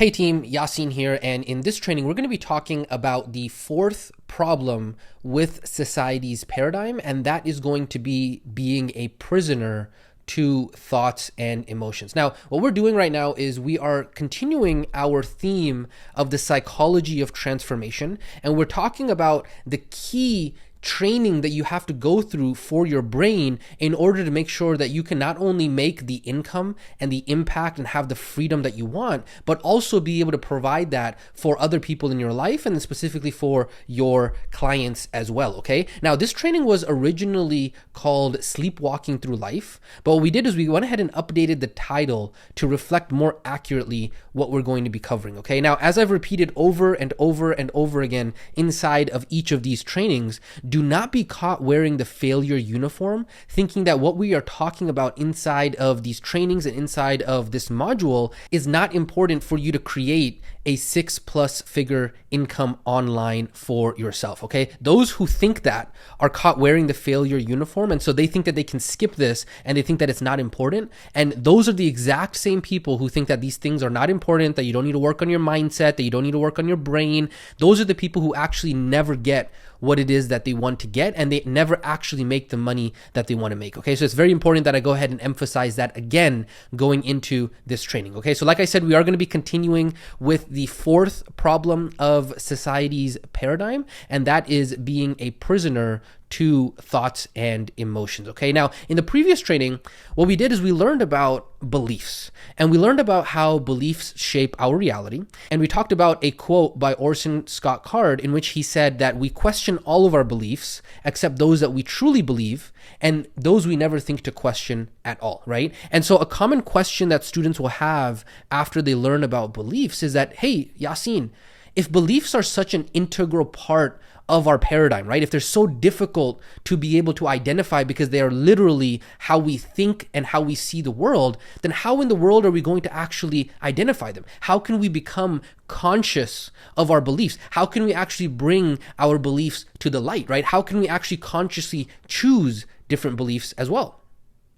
Hey team, Yasin here, and in this training, we're going to be talking about the fourth problem with society's paradigm, and that is going to be being a prisoner to thoughts and emotions. Now, what we're doing right now is we are continuing our theme of the psychology of transformation, and we're talking about the key training that you have to go through for your brain in order to make sure that you can not only make the income and the impact and have the freedom that you want, but also be able to provide that for other people in your life and then specifically for your clients as well, okay? Now, this training was originally called Sleepwalking Through Life, but what we did is we went ahead and updated the title to reflect more accurately what we're going to be covering, okay? Now, as I've repeated over and over and over again inside of each of these trainings, do not be caught wearing the failure uniform, thinking that what we are talking about inside of these trainings and inside of this module is not important for you to create a 6+ figure income online for yourself, okay? Those who think that are caught wearing the failure uniform, and so they think that they can skip this and they think that it's not important. And those are the exact same people who think that these things are not important, that you don't need to work on your mindset, that you don't need to work on your brain. Those are the people who actually never get what it is that they want to get, and they never actually make the money that they want to make, okay? So it's very important that I go ahead and emphasize that again going into this training, okay? So like I said, we are going to be continuing with the fourth problem of society's paradigm, and that is being a prisoner to thoughts and emotions, okay? Now, in the previous training, what we did is we learned about beliefs, and we learned about how beliefs shape our reality, and we talked about a quote by Orson Scott Card in which he said that we question all of our beliefs except those that we truly believe, and those we never think to question at all, right? And so a common question that students will have after they learn about beliefs is that, hey, Yasin, if beliefs are such an integral part of our paradigm, right? If they're so difficult to be able to identify because they are literally how we think and how we see the world, then how in the world are we going to actually identify them? How can we become conscious of our beliefs? How can we actually bring our beliefs to the light, right? How can we actually consciously choose different beliefs as well?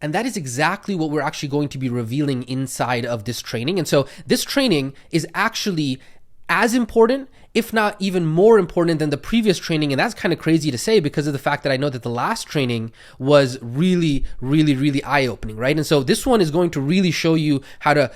And that is exactly what we're actually going to be revealing inside of this training. And so this training is actually as important, if not even more important than the previous training. And that's kind of crazy to say because of the fact that I know that the last training was really, really, really eye-opening, right? And so this one is going to really show you how to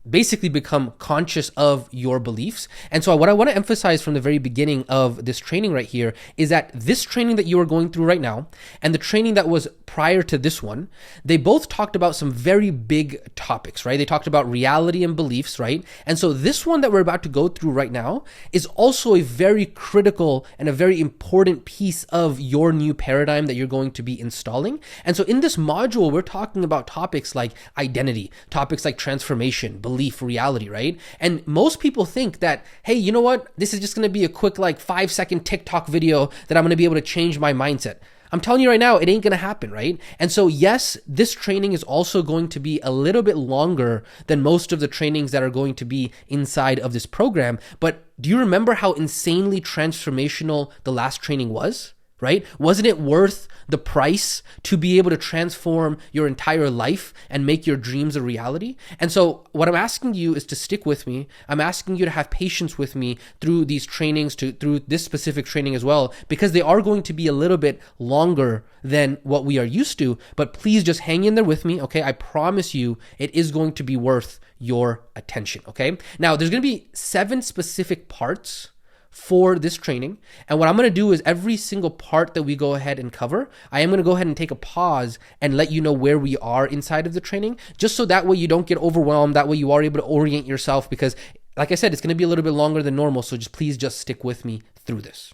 basically become conscious of your beliefs. And so what I want to emphasize from the very beginning of this training right here is that this training that you are going through right now and the training that was prior to this one, they both talked about some very big topics, right? They talked about reality and beliefs, right? And so this one that we're about to go through right now is also a very critical and a very important piece of your new paradigm that you're going to be installing. And so in this module, we're talking about topics like identity, topics like transformation, belief, reality, right? And most people think that, hey, you know what? This is just going to be a quick 5-second TikTok video that I'm going to be able to change my mindset. I'm telling you right now, it ain't going to happen, right? And so yes, this training is also going to be a little bit longer than most of the trainings that are going to be inside of this program. But do you remember how insanely transformational the last training was? Right? Wasn't it worth the price to be able to transform your entire life and make your dreams a reality? And so what I'm asking you is to stick with me. I'm asking you to have patience with me through these trainings, through this specific training as well, because they are going to be a little bit longer than what we are used to. But please just hang in there with me, okay? I promise you it is going to be worth your attention, okay? Now, there's going to be 7 specific parts for this training. And what I'm going to do is every single part that we go ahead and cover, I am going to go ahead and take a pause and let you know where we are inside of the training, just so that way you don't get overwhelmed. That way you are able to orient yourself because, like I said, it's going to be a little bit longer than normal. So please just stick with me through this.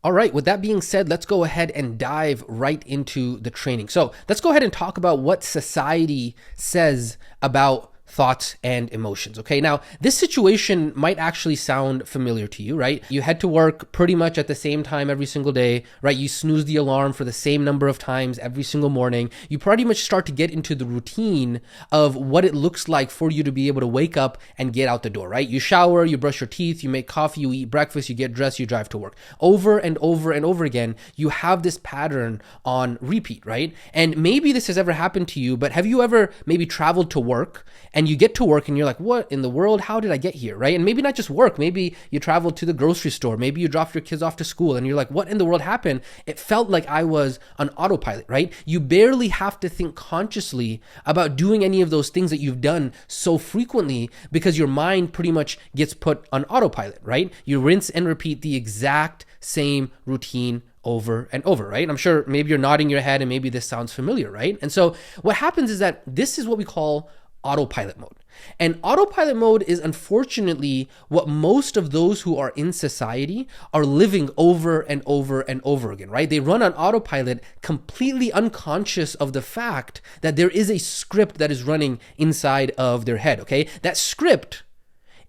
All right, with that being said, let's go ahead and dive right into the training. So let's go ahead and talk about what society says about thoughts and emotions. Okay, now this situation might actually sound familiar to you, right? You head to work pretty much at the same time every single day, right? You snooze the alarm for the same number of times every single morning. You pretty much start to get into the routine of what it looks like for you to be able to wake up and get out the door, right? You shower, you brush your teeth, you make coffee, you eat breakfast, you get dressed, you drive to work. Over and over and over again, you have this pattern on repeat, right? And maybe this has ever happened to you, but have you ever maybe traveled to work and and you get to work and you're like, what in the world? How did I get here, right? And maybe not just work. Maybe you traveled to the grocery store. Maybe you dropped your kids off to school and you're like, what in the world happened? It felt like I was on autopilot, right? You barely have to think consciously about doing any of those things that you've done so frequently because your mind pretty much gets put on autopilot, right? You rinse and repeat the exact same routine over and over, right? I'm sure maybe you're nodding your head and maybe this sounds familiar, right? And so what happens is that this is what we call autopilot mode. And autopilot mode is unfortunately what most of those who are in society are living over and over and over again, right? They run on autopilot, completely unconscious of the fact that there is a script that is running inside of their head, okay? That script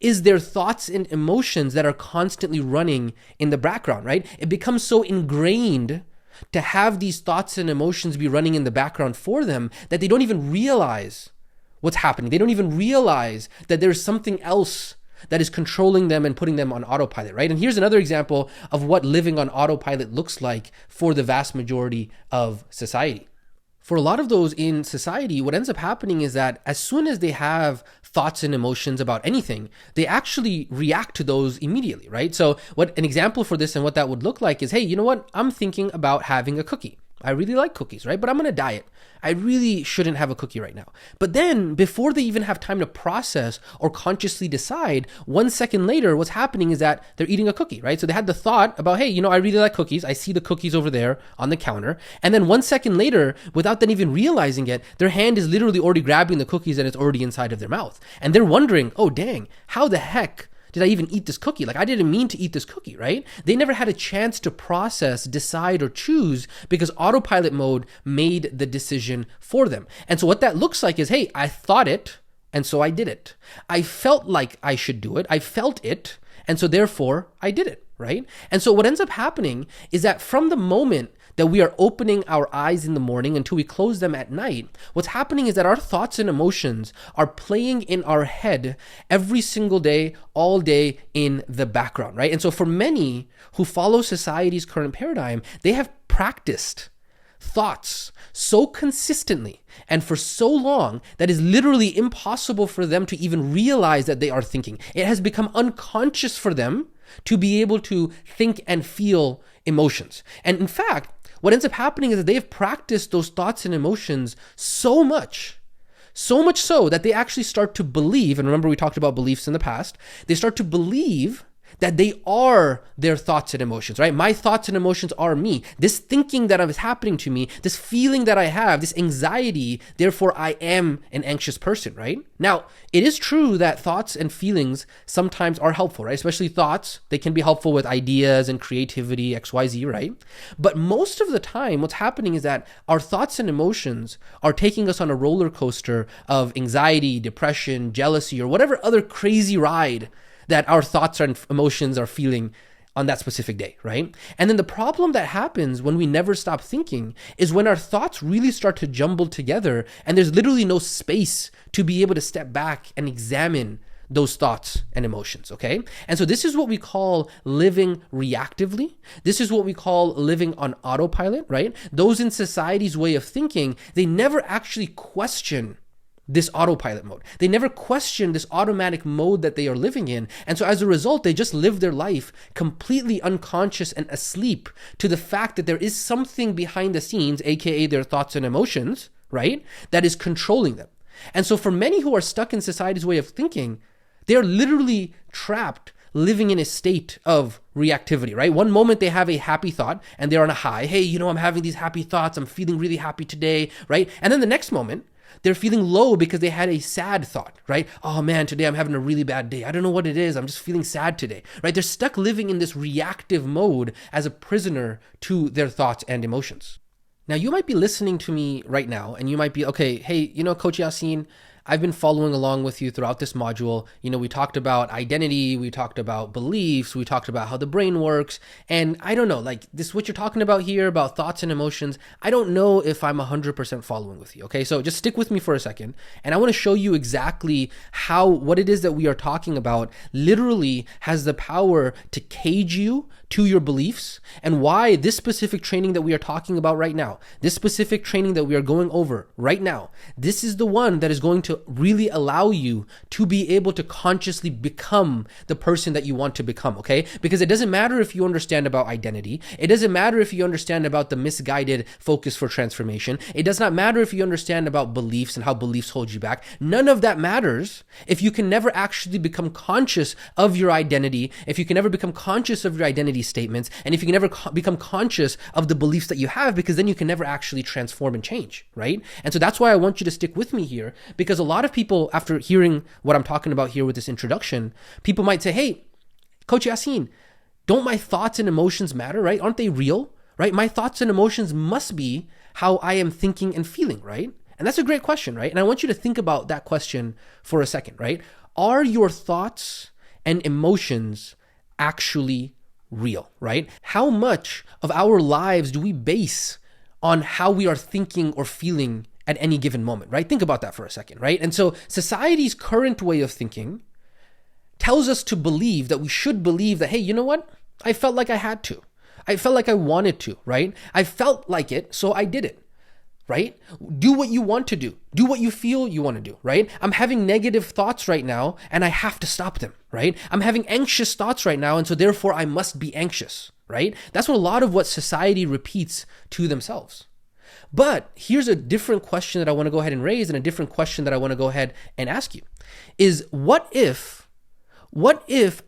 is their thoughts and emotions that are constantly running in the background, right? It becomes so ingrained to have these thoughts and emotions be running in the background for them that they don't even realize what's happening. They don't even realize that there's something else that is controlling them and putting them on autopilot, right? And here's another example of what living on autopilot looks like for the vast majority of society. For a lot of those in society, what ends up happening is that as soon as they have thoughts and emotions about anything, they actually react to those immediately, right? So what an example for this and what that would look like is, hey, you know what? I'm thinking about having a cookie. I really like cookies, right? But I'm on a diet. I really shouldn't have a cookie right now. But then before they even have time to process or consciously decide, 1 second later, what's happening is that they're eating a cookie, right? So they had the thought about, hey, you know, I really like cookies. I see the cookies over there on the counter. And then 1 second later, without them even realizing it, their hand is literally already grabbing the cookies and it's already inside of their mouth. And they're wondering, oh, dang, how the heck did I even eat this cookie? Like, I didn't mean to eat this cookie, right? They never had a chance to process, decide, or choose because autopilot mode made the decision for them. And so what that looks like is, hey, I thought it, and so I did it. I felt like I should do it. I felt it, and so therefore I did it, right? And so what ends up happening is that from the moment that we are opening our eyes in the morning until we close them at night, what's happening is that our thoughts and emotions are playing in our head every single day, all day in the background, right? And so for many who follow society's current paradigm, they have practiced thoughts so consistently and for so long that it's literally impossible for them to even realize that they are thinking. It has become unconscious for them to be able to think and feel emotions. And in fact, what ends up happening is that they have practiced those thoughts and emotions so much so that they actually start to believe, and remember we talked about beliefs in the past, they start to believe that they are their thoughts and emotions, right? My thoughts and emotions are me. This thinking that is happening to me, this feeling that I have, this anxiety, therefore I am an anxious person, right? Now, it is true that thoughts and feelings sometimes are helpful, right? Especially thoughts, they can be helpful with ideas and creativity, XYZ, right? But most of the time, what's happening is that our thoughts and emotions are taking us on a roller coaster of anxiety, depression, jealousy, or whatever other crazy ride that our thoughts and emotions are feeling on that specific day, right? And then the problem that happens when we never stop thinking is when our thoughts really start to jumble together and there's literally no space to be able to step back and examine those thoughts and emotions, okay? And so this is what we call living reactively. This is what we call living on autopilot, right? Those in society's way of thinking, they never actually question this autopilot mode. They never question this automatic mode that they are living in. And so as a result, they just live their life completely unconscious and asleep to the fact that there is something behind the scenes, aka their thoughts and emotions, right, that is controlling them. And so for many who are stuck in society's way of thinking, they're literally trapped living in a state of reactivity, right? One moment they have a happy thought and they're on a high. Hey, you know, I'm having these happy thoughts. I'm feeling really happy today, right? And then the next moment, they're feeling low because they had a sad thought, right? Oh man, today I'm having a really bad day. I don't know what it is. I'm just feeling sad today, right? They're stuck living in this reactive mode as a prisoner to their thoughts and emotions. Now, you might be listening to me right now and you might be, okay, hey, you know, Coach Yasin, I've been following along with you throughout this module. You know, we talked about identity, we talked about beliefs, we talked about how the brain works. And I don't know, like this, what you're talking about here about thoughts and emotions, I don't know if I'm 100% following with you. Okay, so just stick with me for a second. And I want to show you exactly how what it is that we are talking about literally has the power to cage you to your beliefs and why this specific training that we are talking about right now, this specific training that we are going over right now, this is the one that is going to to really allow you to be able to consciously become the person that you want to become, okay? Because it doesn't matter if you understand about identity. It doesn't matter if you understand about the misguided focus for transformation. It does not matter if you understand about beliefs and how beliefs hold you back. None of that matters if you can never actually become conscious of your identity, if you can never become conscious of your identity statements, and if you can never become conscious of the beliefs that you have, because then you can never actually transform and change, right? And so that's why I want you to stick with me here, because a lot of people, after hearing what I'm talking about here with this introduction, people might say, hey, Coach Yasin, don't my thoughts and emotions matter, right? Aren't they real, right? My thoughts and emotions must be how I am thinking and feeling, right? And that's a great question, right? And I want you to think about that question for a second, right? Are your thoughts and emotions actually real, right? How much of our lives do we base on how we are thinking or feeling at any given moment, right? Think about that for a second, right? And so society's current way of thinking tells us to believe that we should believe that, hey, you know what? I felt like I had to. I felt like I wanted to, right? I felt like it, so I did it, right? Do what you want to do. Do what you feel you want to do, right? I'm having negative thoughts right now and I have to stop them, right? I'm having anxious thoughts right now and so therefore I must be anxious, right? That's what a lot of what society repeats to themselves. But here's a different question that I want to go ahead and raise, and a different question that I want to go ahead and ask you is what if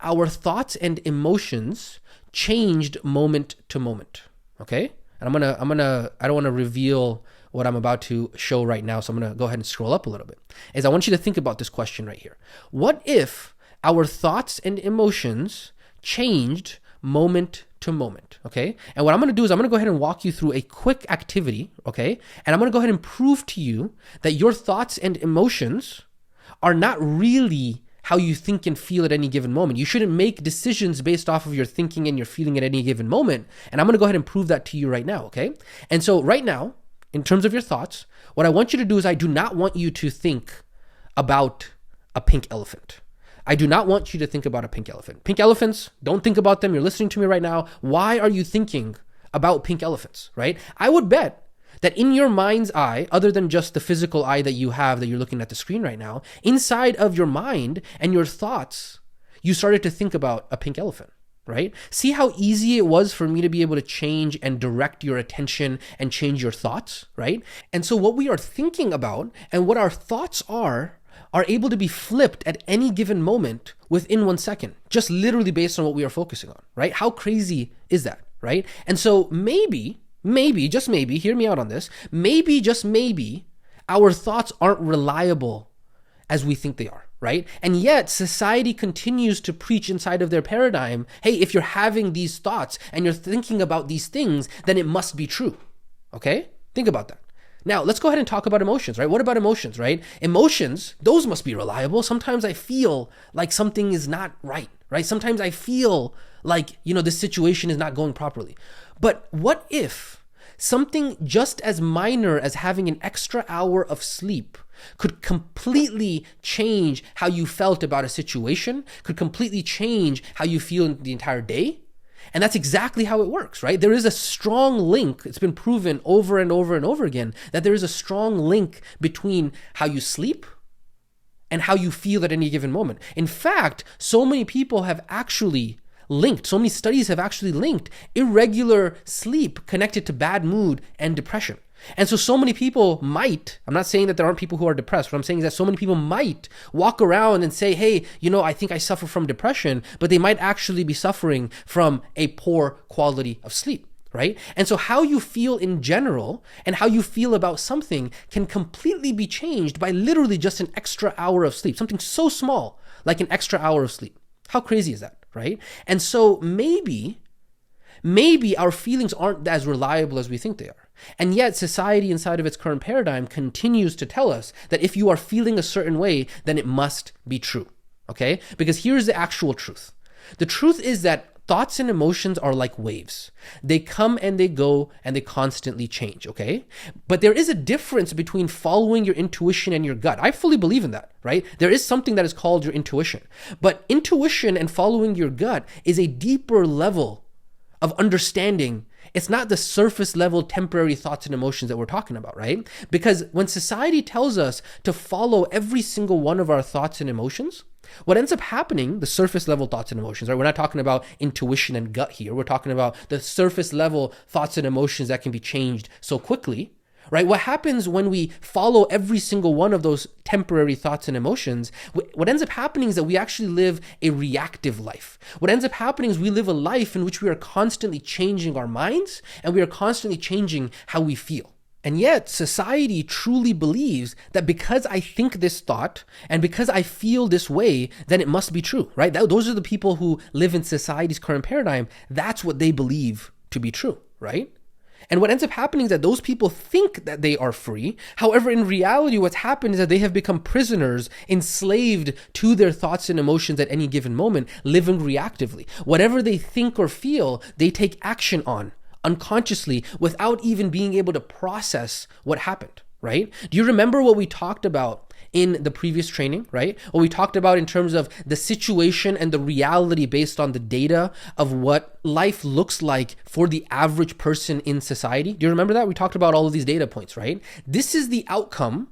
our thoughts and emotions changed moment to moment? Okay? And I don't want to reveal what I'm about to show right now, so I'm going to go ahead and scroll up a little bit. I want you to think about this question right here. What if our thoughts and emotions changed moment to moment, okay? And what I'm going to do is I'm going to go ahead and walk you through a quick activity, okay? And I'm going to go ahead and prove to you that your thoughts and emotions are not really how you think and feel at any given moment. You shouldn't make decisions based off of your thinking and your feeling at any given moment. And I'm going to go ahead and prove that to you right now, okay? And so right now, in terms of your thoughts, what I want you to do is I do not want you to think about a pink elephant. I do not want you to think about a pink elephant. Pink elephants, don't think about them. You're listening to me right now. Why are you thinking about pink elephants, right? I would bet that in your mind's eye, other than just the physical eye that you have that you're looking at the screen right now, inside of your mind and your thoughts, you started to think about a pink elephant, right? See how easy it was for me to be able to change and direct your attention and change your thoughts, right? And so what we are thinking about and what our thoughts are able to be flipped at any given moment within 1 second, just literally based on what we are focusing on, right? How crazy is that, right? And so maybe, just maybe, hear me out on this, maybe, just maybe, our thoughts aren't reliable as we think they are, right? And yet society continues to preach inside of their paradigm, hey, if you're having these thoughts and you're thinking about these things, then it must be true, okay? Think about that. Now, let's go ahead and talk about emotions, right? What about emotions, right? Emotions, those must be reliable. Sometimes I feel like something is not right, right? Sometimes I feel like, this situation is not going properly. But what if something just as minor as having an extra hour of sleep could completely change how you felt about a situation, could completely change how you feel in the entire day? And that's exactly how it works, right? There is a strong link. It's been proven over and over and over again that there is a strong link between how you sleep and how you feel at any given moment. In fact, so many people have actually linked, so many studies have actually linked irregular sleep connected to bad mood and depression. And so many people might, I'm not saying that there aren't people who are depressed. What I'm saying is that so many people might walk around and say, hey, I think I suffer from depression, but they might actually be suffering from a poor quality of sleep, right? And so how you feel in general and how you feel about something can completely be changed by literally just an extra hour of sleep, something so small like an extra hour of sleep. How crazy is that, right? And so maybe our feelings aren't as reliable as we think they are. And yet society inside of its current paradigm continues to tell us that if you are feeling a certain way, then it must be true, okay? Because here's the actual truth. The truth is that thoughts and emotions are like waves. They come and they go and they constantly change, okay? But there is a difference between following your intuition and your gut. I fully believe in that, right? There is something that is called your intuition. But intuition and following your gut is a deeper level of understanding It's not the surface level temporary thoughts and emotions that we're talking about, right? Because when society tells us to follow every single one of our thoughts and emotions, what ends up happening, the surface level thoughts and emotions, right? We're not talking about intuition and gut here. We're talking about the surface level thoughts and emotions that can be changed so quickly, right? What happens when we follow every single one of those temporary thoughts and emotions, what ends up happening is that we actually live a reactive life. What ends up happening is we live a life in which we are constantly changing our minds and we are constantly changing how we feel. And yet society truly believes that because I think this thought and because I feel this way, then it must be true, right? Those are the people who live in society's current paradigm. That's what they believe to be true, right? And what ends up happening is that those people think that they are free. However, in reality, what's happened is that they have become prisoners, enslaved to their thoughts and emotions at any given moment, living reactively. Whatever they think or feel, they take action on unconsciously without even being able to process what happened, right? Do you remember what we talked about in the previous training, right? What we talked about in terms of the situation and the reality based on the data of what life looks like for the average person in society? Do you remember that? We talked about all of these data points, right? This is the outcome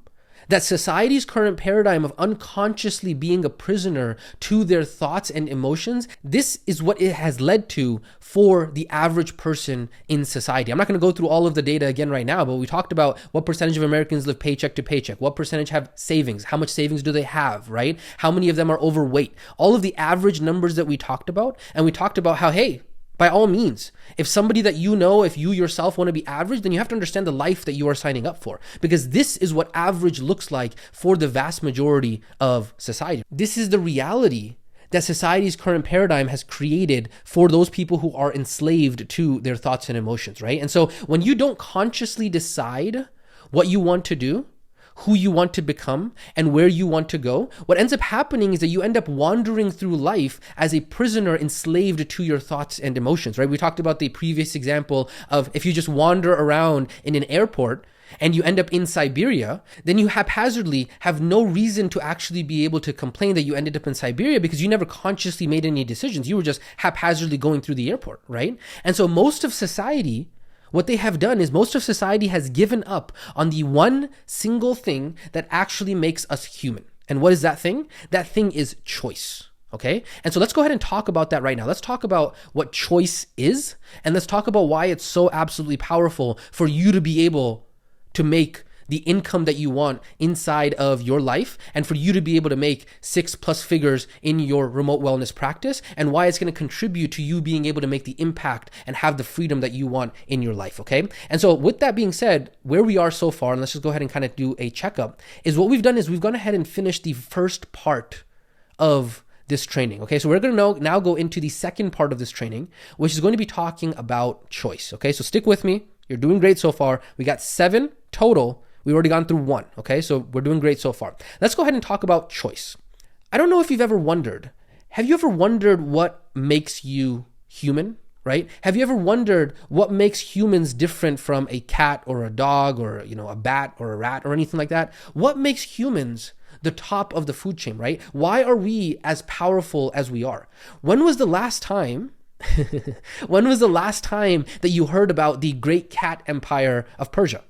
that society's current paradigm of unconsciously being a prisoner to their thoughts and emotions, this is what it has led to for the average person in society. I'm not going to go through all of the data again right now, but we talked about what percentage of Americans live paycheck to paycheck, what percentage have savings, how much savings do they have, right? How many of them are overweight? All of the average numbers that we talked about, and we talked about how, hey, by all means, if somebody that you know, if you yourself want to be average, then you have to understand the life that you are signing up for, because this is what average looks like for the vast majority of society. This is the reality that society's current paradigm has created for those people who are enslaved to their thoughts and emotions, right? And so when you don't consciously decide what you want to do, who you want to become, and where you want to go, what ends up happening is that you end up wandering through life as a prisoner enslaved to your thoughts and emotions, right? We talked about the previous example of if you just wander around in an airport and you end up in Siberia, then you haphazardly have no reason to actually be able to complain that you ended up in Siberia because you never consciously made any decisions. You were just haphazardly going through the airport, right? And so most of society, what they have done is most of society has given up on the one single thing that actually makes us human. And what is that thing? That thing is choice. Okay? And so let's go ahead and talk about that right now. Let's talk about what choice is, and let's talk about why it's so absolutely powerful for you to be able to make the income that you want inside of your life, and for you to be able to make 6+ figures in your remote wellness practice, and why it's going to contribute to you being able to make the impact and have the freedom that you want in your life, okay? And so with that being said, where we are so far, and let's just go ahead and kind of do a checkup, is what we've done is we've gone ahead and finished the first part of this training, okay? So we're going to now go into the second part of this training, which is going to be talking about choice, okay? So stick with me. You're doing great so far. We got 7 total. We've already gone through 1, okay? So we're doing great so far. Let's go ahead and talk about choice. I don't know if you've ever wondered, have you ever wondered what makes you human, right? Have you ever wondered what makes humans different from a cat or a dog or, a bat or a rat or anything like that? What makes humans the top of the food chain, right? Why are we as powerful as we are? When was the last time that you heard about the great cat empire of Persia?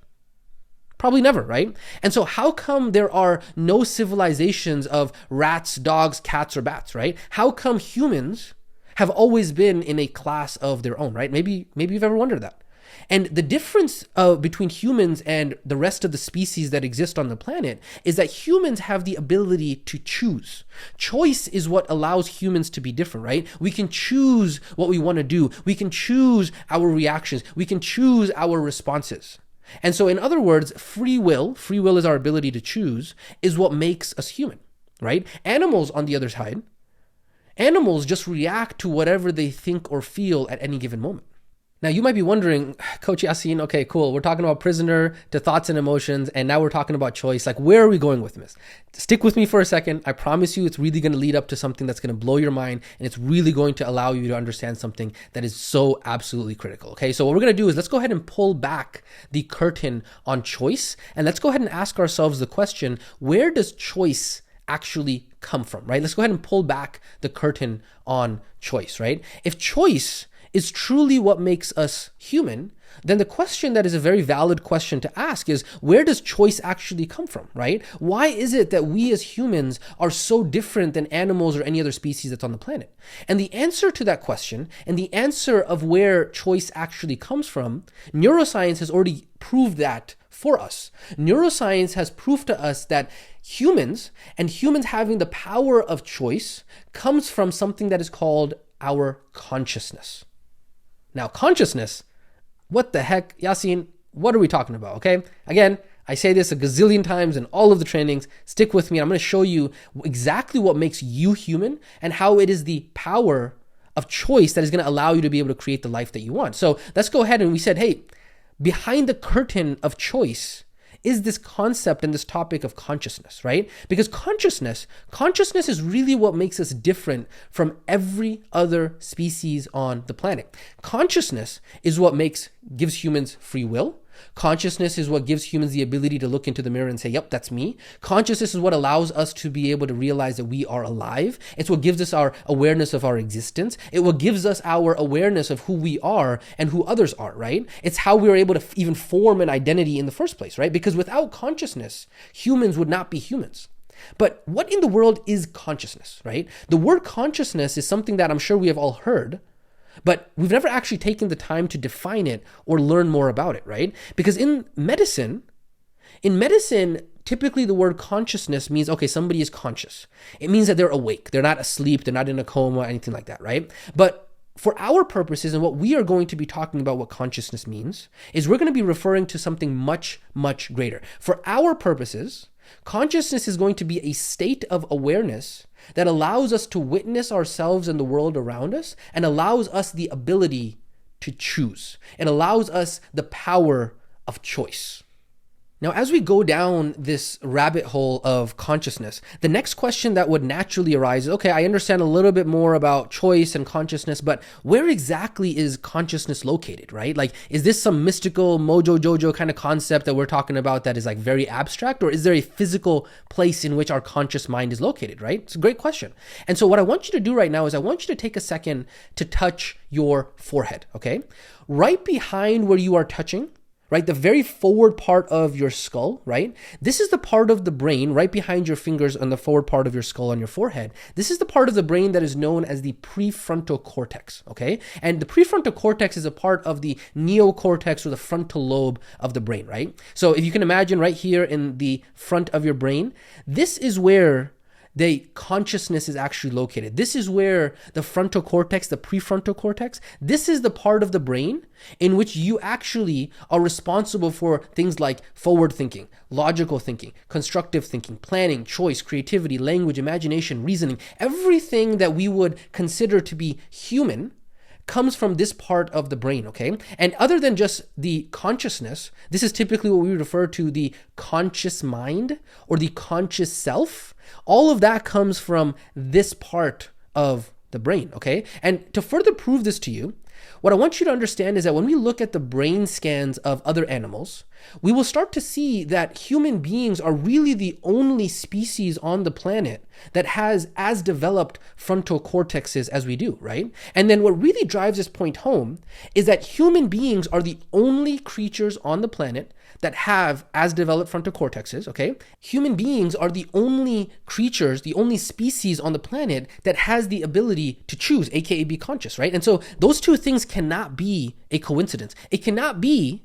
Probably never, right? And so how come there are no civilizations of rats, dogs, cats, or bats, right? How come humans have always been in a class of their own, right? Maybe you've ever wondered that. And the difference between humans and the rest of the species that exist on the planet is that humans have the ability to choose. Choice is what allows humans to be different, right? We can choose what we want to do. We can choose our reactions. We can choose our responses. And so in other words, free will is our ability to choose, is what makes us human, right? Animals, on the other side, animals just react to whatever they think or feel at any given moment. Now, you might be wondering, Coach Yasin, okay, cool. We're talking about prisoner to thoughts and emotions, and now we're talking about choice. Like, where are we going with this? Stick with me for a second. I promise you it's really going to lead up to something that's going to blow your mind, and it's really going to allow you to understand something that is so absolutely critical, okay? So what we're going to do is let's go ahead and pull back the curtain on choice, and let's go ahead and ask ourselves the question, where does choice actually come from, right? Let's go ahead and pull back the curtain on choice, right? If choice is truly what makes us human, then the question that is a very valid question to ask is, where does choice actually come from, right? Why is it that we as humans are so different than animals or any other species that's on the planet? And the answer to that question, and the answer of where choice actually comes from, neuroscience has already proved that for us. Neuroscience has proved to us that humans, and humans having the power of choice, comes from something that is called our consciousness. Now, consciousness, what the heck, Yasin, what are we talking about, okay? Again, I say this a gazillion times in all of the trainings. Stick with me. I'm going to show you exactly what makes you human and how it is the power of choice that is going to allow you to be able to create the life that you want. So let's go ahead, and we said, hey, behind the curtain of choice is this concept and this topic of consciousness, right? Because consciousness is really what makes us different from every other species on the planet. Consciousness is what gives humans free will. Consciousness is what gives humans the ability to look into the mirror and say, yep, that's me. Consciousness is what allows us to be able to realize that we are alive. It's what gives us our awareness of our existence. It what gives us our awareness of who we are and who others are, right? It's how we are able to even form an identity in the first place, right? Because without consciousness, humans would not be humans. But what in the world is consciousness, right? The word consciousness is something that I'm sure we have all heard, but we've never actually taken the time to define it or learn more about it, right? Because in medicine, typically the word consciousness means, okay, somebody is conscious. It means that they're awake. They're not asleep. They're not in a coma, anything like that, right? But for our purposes and what we are going to be talking about what consciousness means is we're going to be referring to something much, much greater. For our purposes, consciousness is going to be a state of awareness that allows us to witness ourselves and the world around us and allows us the ability to choose. It allows us the power of choice. Now, as we go down this rabbit hole of consciousness, the next question that would naturally arise is, okay, I understand a little bit more about choice and consciousness, but where exactly is consciousness located, right? Like, is this some mystical Mojo Jojo kind of concept that we're talking about that is like very abstract, or is there a physical place in which our conscious mind is located, right? It's a great question. And so what I want you to do right now is I want you to take a second to touch your forehead, okay? Right behind where you are touching, right? The very forward part of your skull, right? This is the part of the brain right behind your fingers on the forward part of your skull on your forehead. This is the part of the brain that is known as the prefrontal cortex, okay? And the prefrontal cortex is a part of the neocortex or the frontal lobe of the brain, right? So if you can imagine right here in the front of your brain, this is where the consciousness is actually located. This is where the frontal cortex, the prefrontal cortex, this is the part of the brain in which you actually are responsible for things like forward thinking, logical thinking, constructive thinking, planning, choice, creativity, language, imagination, reasoning. Everything that we would consider to be human comes from this part of the brain, okay? And other than just the consciousness, this is typically what we refer to the conscious mind or the conscious self. All of that comes from this part of the brain, okay? And to further prove this to you, what I want you to understand is that when we look at the brain scans of other animals, we will start to see that human beings are really the only species on the planet that has as developed frontal cortexes as we do, right? And then what really drives this point home is that human beings are the only creatures on the planet that have as developed frontal cortexes, okay? Human beings are the only creatures, the only species on the planet that has the ability to choose, aka be conscious, right? And so those two things cannot be a coincidence. It cannot be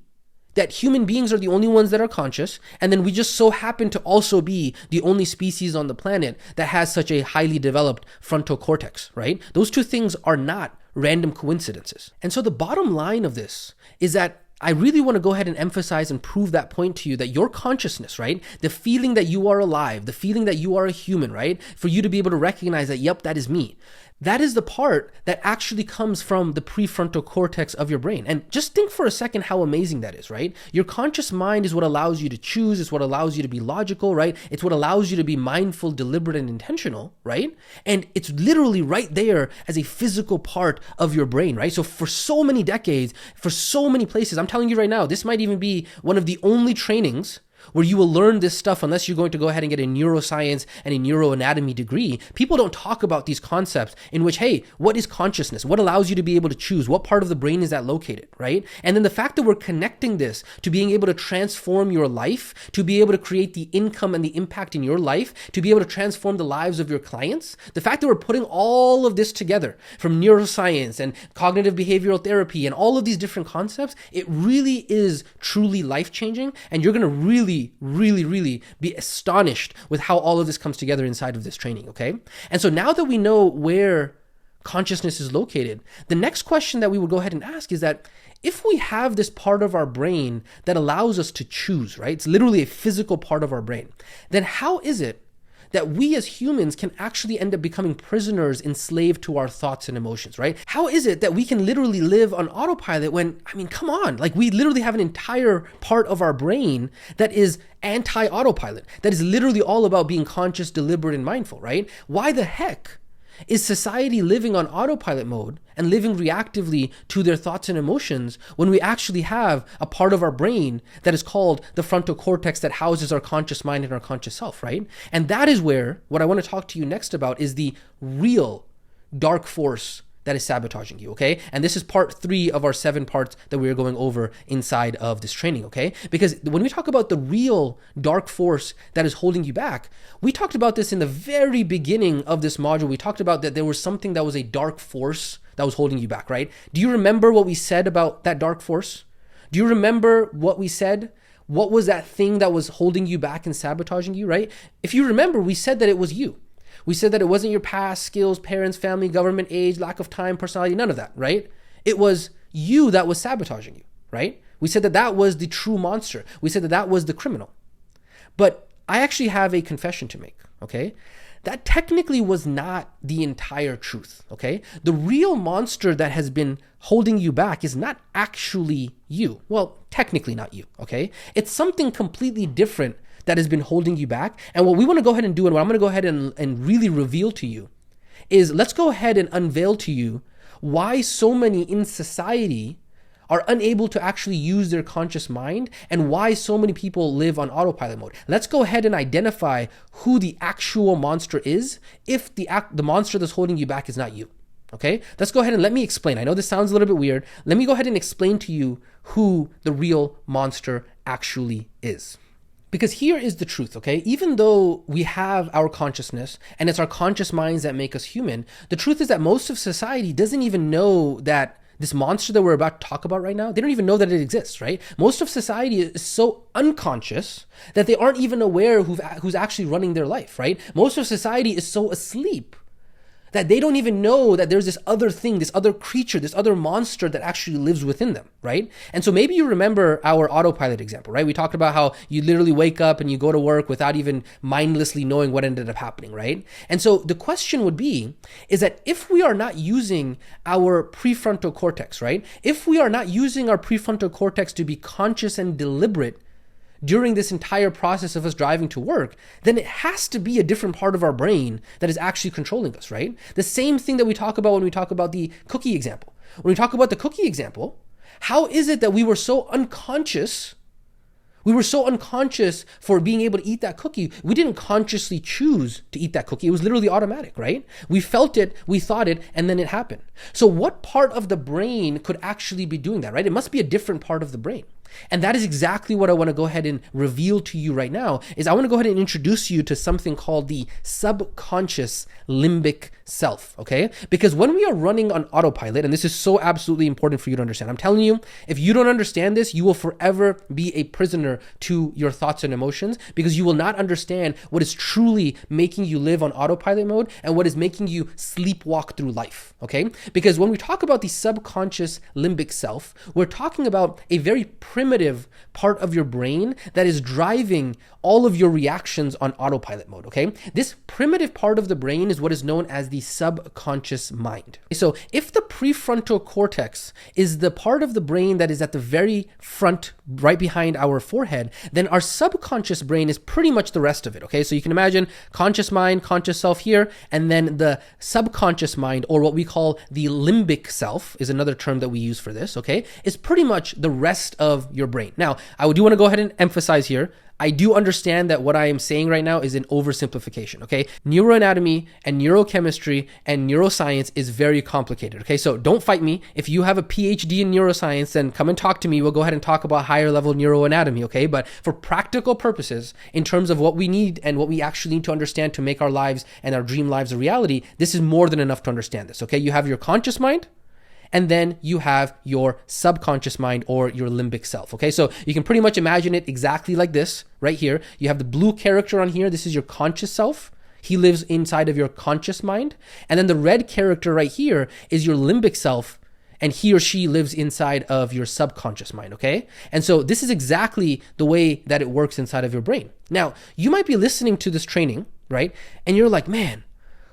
that human beings are the only ones that are conscious, and then we just so happen to also be the only species on the planet that has such a highly developed frontal cortex, right? Those two things are not random coincidences. And so the bottom line of this is that I really want to go ahead and emphasize and prove that point to you that your consciousness, right? The feeling that you are alive, the feeling that you are a human, right? For you to be able to recognize that, yep, that is me. That is the part that actually comes from the prefrontal cortex of your brain. And just think for a second how amazing that is, right? Your conscious mind is what allows you to choose. It's what allows you to be logical, right? It's what allows you to be mindful, deliberate, and intentional, right? And it's literally right there as a physical part of your brain, right? So for so many decades, for so many places, I'm telling you right now, this might even be one of the only trainings where you will learn this stuff unless you're going to go ahead and get a neuroscience and a neuroanatomy degree. People don't talk about these concepts in which, hey, what is consciousness? What allows you to be able to choose? What part of the brain is that located, right? And then the fact that we're connecting this to being able to transform your life, to be able to create the income and the impact in your life, to be able to transform the lives of your clients, the fact that we're putting all of this together from neuroscience and cognitive behavioral therapy and all of these different concepts, it really is truly life-changing. And you're going to really, really, really be astonished with how all of this comes together inside of this training, okay? And so now that we know where consciousness is located, the next question that we would go ahead and ask is that if we have this part of our brain that allows us to choose, right? It's literally a physical part of our brain. Then how is it that we as humans can actually end up becoming prisoners, enslaved to our thoughts and emotions, right? How is it that we can literally live on autopilot when, I mean, come on, like we literally have an entire part of our brain that is anti-autopilot, that is literally all about being conscious, deliberate, and mindful, right? Why the heck is society living on autopilot mode and living reactively to their thoughts and emotions when we actually have a part of our brain that is called the frontal cortex that houses our conscious mind and our conscious self, right? And that is where what I want to talk to you next about is the real dark force that is sabotaging you, okay? And this is part 3 of our 7 parts that we're going over inside of this training, okay? Because when we talk about the real dark force that is holding you back, we talked about this in the very beginning of this module. We talked about that there was something that was a dark force that was holding you back, right? Do you remember what we said about that dark force? Do you remember what we said? What was that thing that was holding you back and sabotaging you, right? If you remember, we said that it was you. We said that it wasn't your past, skills, parents, family, government, age, lack of time, personality, none of that, right? It was you that was sabotaging you, right? We said that that was the true monster. We said that that was the criminal. But I actually have a confession to make, okay? That technically was not the entire truth, okay? The real monster that has been holding you back is not actually you. Well, technically not you, okay? It's something completely different that has been holding you back. And what we want to go ahead and do, and what I'm going to go ahead and really reveal to you, is let's go ahead and unveil to you why so many in society are unable to actually use their conscious mind and why so many people live on autopilot mode. Let's go ahead and identify who the actual monster is if the monster that's holding you back is not you. Okay, let's go ahead and let me explain. I know this sounds a little bit weird. Let me go ahead and explain to you who the real monster actually is. Because here is the truth, okay? Even though we have our consciousness and it's our conscious minds that make us human, the truth is that most of society doesn't even know that this monster that we're about to talk about right now, they don't even know that it exists, right? Most of society is so unconscious that they aren't even aware who's actually running their life, right? Most of society is so asleep that they don't even know that there's this other thing, this other creature, this other monster that actually lives within them, right? And so maybe you remember our autopilot example, right? We talked about how you literally wake up and you go to work without even mindlessly knowing what ended up happening, right? And so the question would be, is that if we are not using our prefrontal cortex, right? If we are not using our prefrontal cortex to be conscious and deliberate during this entire process of us driving to work, then it has to be a different part of our brain that is actually controlling us, right? The same thing that we talk about when we talk about the cookie example. When we talk about the cookie example, how is it that we were so unconscious? We were so unconscious for being able to eat that cookie. We didn't consciously choose to eat that cookie. It was literally automatic, right? We felt it, we thought it, and then it happened. So what part of the brain could actually be doing that, right? It must be a different part of the brain. And that is exactly what I want to go ahead and reveal to you right now, is I want to go ahead and introduce you to something called the subconscious limbic self, okay? Because when we are running on autopilot, and this is so absolutely important for you to understand, I'm telling you, if you don't understand this, you will forever be a prisoner to your thoughts and emotions, because you will not understand what is truly making you live on autopilot mode and what is making you sleepwalk through life, okay? Because when we talk about the subconscious limbic self, we're talking about a very primitive part of your brain that is driving all of your reactions on autopilot mode, okay? This primitive part of the brain is what is known as the subconscious mind. So if the prefrontal cortex is the part of the brain that is at the very front, right behind our forehead, then our subconscious brain is pretty much the rest of it, okay? So you can imagine conscious mind, conscious self here, and then the subconscious mind, or what we call the limbic self, is another term that we use for this, okay? Is pretty much the rest of your brain. Now, I do want to go ahead and emphasize here, I do understand that what I am saying right now is an oversimplification, okay? Neuroanatomy and neurochemistry and neuroscience is very complicated, okay? So don't fight me. If you have a PhD in neuroscience, then come and talk to me. We'll go ahead and talk about higher level neuroanatomy, okay? But for practical purposes, in terms of what we need and what we actually need to understand to make our lives and our dream lives a reality, this is more than enough to understand this, okay? You have your conscious mind, and then you have your subconscious mind or your limbic self, okay? So you can pretty much imagine it exactly like this right here. You have the blue character on here. This is your conscious self. He lives inside of your conscious mind. And then the red character right here is your limbic self, and he or she lives inside of your subconscious mind, okay? And so this is exactly the way that it works inside of your brain. Now, you might be listening to this training, right? And you're like, man,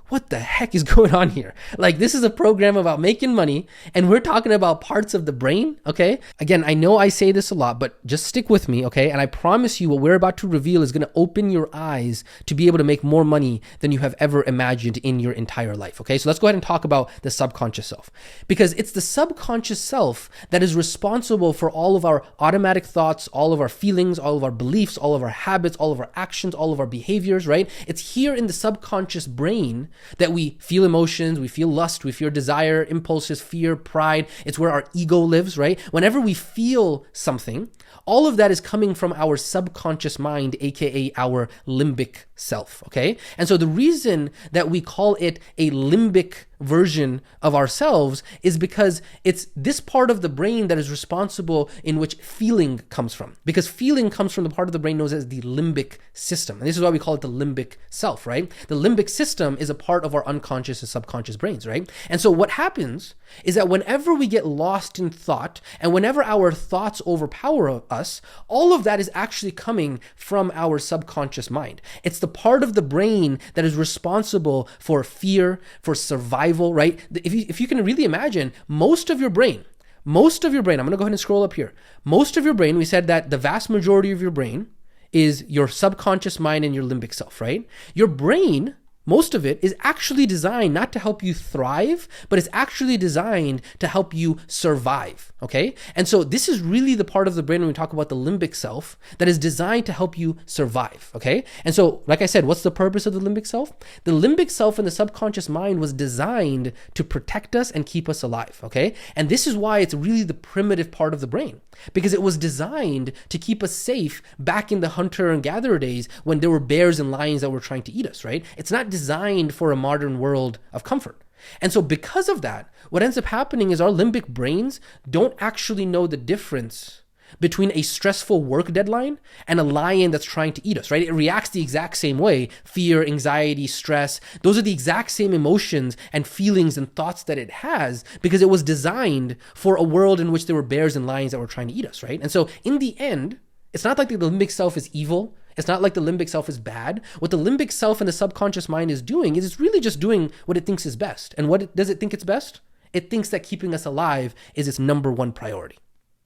what the heck is going on here? Like, this is a program about making money and we're talking about parts of the brain, okay? Again, I know I say this a lot, but just stick with me, okay? And I promise you what we're about to reveal is going to open your eyes to be able to make more money than you have ever imagined in your entire life, okay? So let's go ahead and talk about the subconscious self, because it's the subconscious self that is responsible for all of our automatic thoughts, all of our feelings, all of our beliefs, all of our habits, all of our actions, all of our behaviors, right? It's here in the subconscious brain that we feel emotions, we feel lust, we feel desire, impulses, fear, pride. It's where our ego lives, right? Whenever we feel something, all of that is coming from our subconscious mind, aka our limbic self, okay? And so the reason that we call it a limbic version of ourselves is because it's this part of the brain that is responsible in which feeling comes from. Because feeling comes from the part of the brain known as the limbic system. And this is why we call it the limbic self, right? The limbic system is a part of our unconscious and subconscious brains, right? And so what happens is that whenever we get lost in thought and whenever our thoughts overpower us, all of that is actually coming from our subconscious mind. It's the part of the brain that is responsible for fear, for survival, right? If you can really imagine, most of your brain, I'm going to go ahead and scroll up here. Most of your brain, we said that the vast majority of your brain is your subconscious mind and your limbic self, right? Your brain, most of it is actually designed not to help you thrive, but it's actually designed to help you survive, okay? And so this is really the part of the brain when we talk about the limbic self that is designed to help you survive, okay? And so, like I said, what's the purpose of the limbic self? The limbic self in the subconscious mind was designed to protect us and keep us alive, okay? And this is why it's really the primitive part of the brain, because it was designed to keep us safe back in the hunter and gatherer days when there were bears and lions that were trying to eat us, right? It's not designed for a modern world of comfort. And so because of that, what ends up happening is our limbic brains don't actually know the difference between a stressful work deadline and a lion that's trying to eat us, right? It reacts the exact same way. Fear, anxiety, stress, those are the exact same emotions and feelings and thoughts that it has because it was designed for a world in which there were bears and lions that were trying to eat us, right? And so in the end, it's not like the limbic self is evil. It's not like the limbic self is bad. What the limbic self and the subconscious mind is doing is it's really just doing what it thinks is best. And does it think it's best? It thinks that keeping us alive is its number one priority.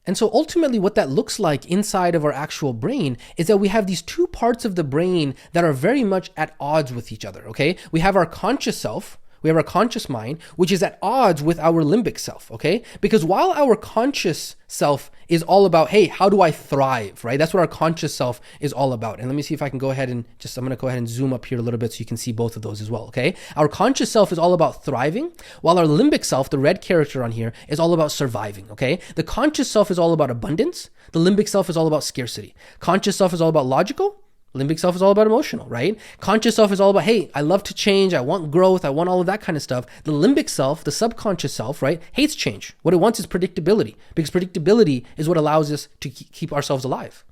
And so ultimately what that looks like inside of our actual brain is that we have these two parts of the brain that are very much at odds with each other, okay? We have our conscious self, we have our conscious mind, which is at odds with our limbic self, okay? Because while our conscious self is all about, hey, how do I thrive, right? That's what our conscious self is all about. And let me see if I can go ahead and I'm going to go ahead and zoom up here a little bit so you can see both of those as well, okay? Our conscious self is all about thriving, while our limbic self, the red character on here, is all about surviving, okay? The conscious self is all about abundance. The limbic self is all about scarcity. Conscious self is all about logical. Limbic self is all about emotional, right? Conscious self is all about, hey, I love to change. I want growth. I want all of that kind of stuff. The limbic self, the subconscious self, right, hates change. What it wants is predictability, because predictability is what allows us to keep ourselves alive,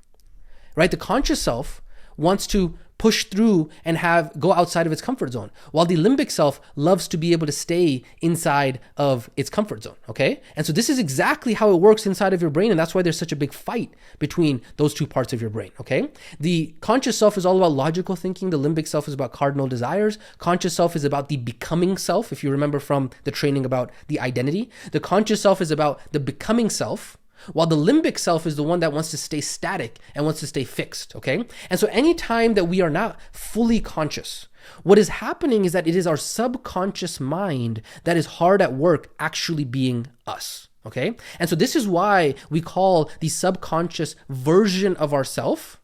right? The conscious self wants to push through and go outside of its comfort zone, while the limbic self loves to be able to stay inside of its comfort zone, okay? And so this is exactly how it works inside of your brain, and that's why there's such a big fight between those two parts of your brain, okay? The conscious self is all about logical thinking. The limbic self is about cardinal desires. Conscious self is about the becoming self, if you remember from the training about the identity. The conscious self is about the becoming self, while the limbic self is the one that wants to stay static and wants to stay fixed, okay? And so anytime that we are not fully conscious, what is happening is that it is our subconscious mind that is hard at work actually being us, okay? And so this is why we call the subconscious version of ourself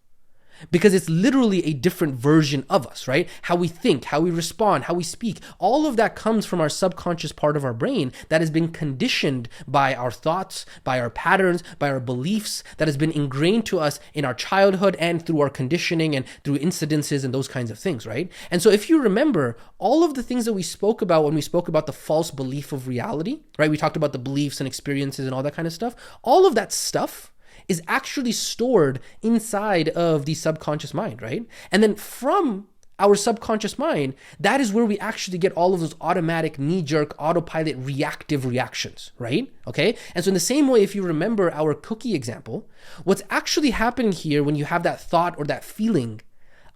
because it's literally a different version of us, right? How we think, how we respond, how we speak, all of that comes from our subconscious part of our brain that has been conditioned by our thoughts, by our patterns, by our beliefs, that has been ingrained to us in our childhood and through our conditioning and through incidences and those kinds of things, right? And so if you remember all of the things that we spoke about when we spoke about the false belief of reality, right? We talked about the beliefs and experiences and all that kind of stuff. All of that stuff is actually stored inside of the subconscious mind, right? And then from our subconscious mind, that is where we actually get all of those automatic, knee-jerk, autopilot, reactive reactions, right? Okay? And so in the same way, if you remember our cookie example, what's actually happening here when you have that thought or that feeling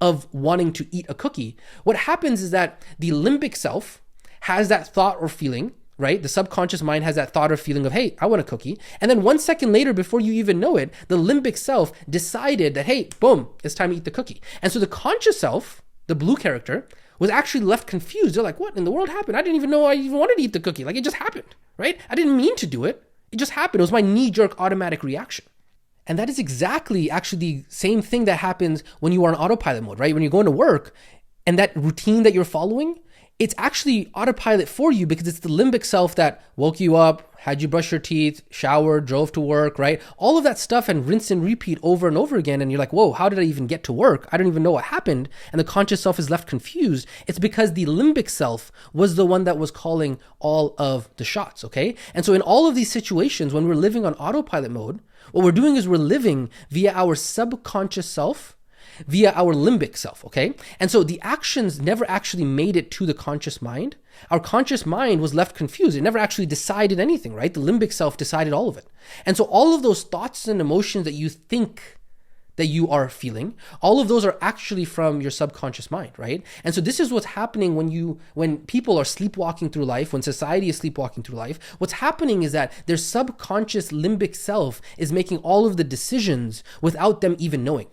of wanting to eat a cookie, what happens is that the limbic self has that thought or feeling, right? The subconscious mind has that thought or feeling of, hey, I want a cookie. And then 1 second later, before you even know it, the limbic self decided that, hey, boom, it's time to eat the cookie. And so the conscious self, the blue character, was actually left confused. They're like, what in the world happened? I didn't even know I even wanted to eat the cookie. Like, it just happened, right? I didn't mean to do it. It just happened. It was my knee-jerk automatic reaction. And that is exactly actually the same thing that happens when you are in autopilot mode, right? When you're going to work and that routine that you're following, it's actually autopilot for you because it's the limbic self that woke you up, had you brush your teeth, showered, drove to work, right? All of that stuff and rinse and repeat over and over again. And you're like, whoa, how did I even get to work? I don't even know what happened. And the conscious self is left confused. It's because the limbic self was the one that was calling all of the shots, okay? And so in all of these situations, when we're living on autopilot mode, what we're doing is we're living via our subconscious self, via our limbic self, okay? And so the actions never actually made it to the conscious mind. Our conscious mind was left confused. It never actually decided anything, right? The limbic self decided all of it. And so all of those thoughts and emotions that you think that you are feeling, all of those are actually from your subconscious mind, right? And so this is what's happening when people are sleepwalking through life, when society is sleepwalking through life. What's happening is that their subconscious limbic self is making all of the decisions without them even knowing.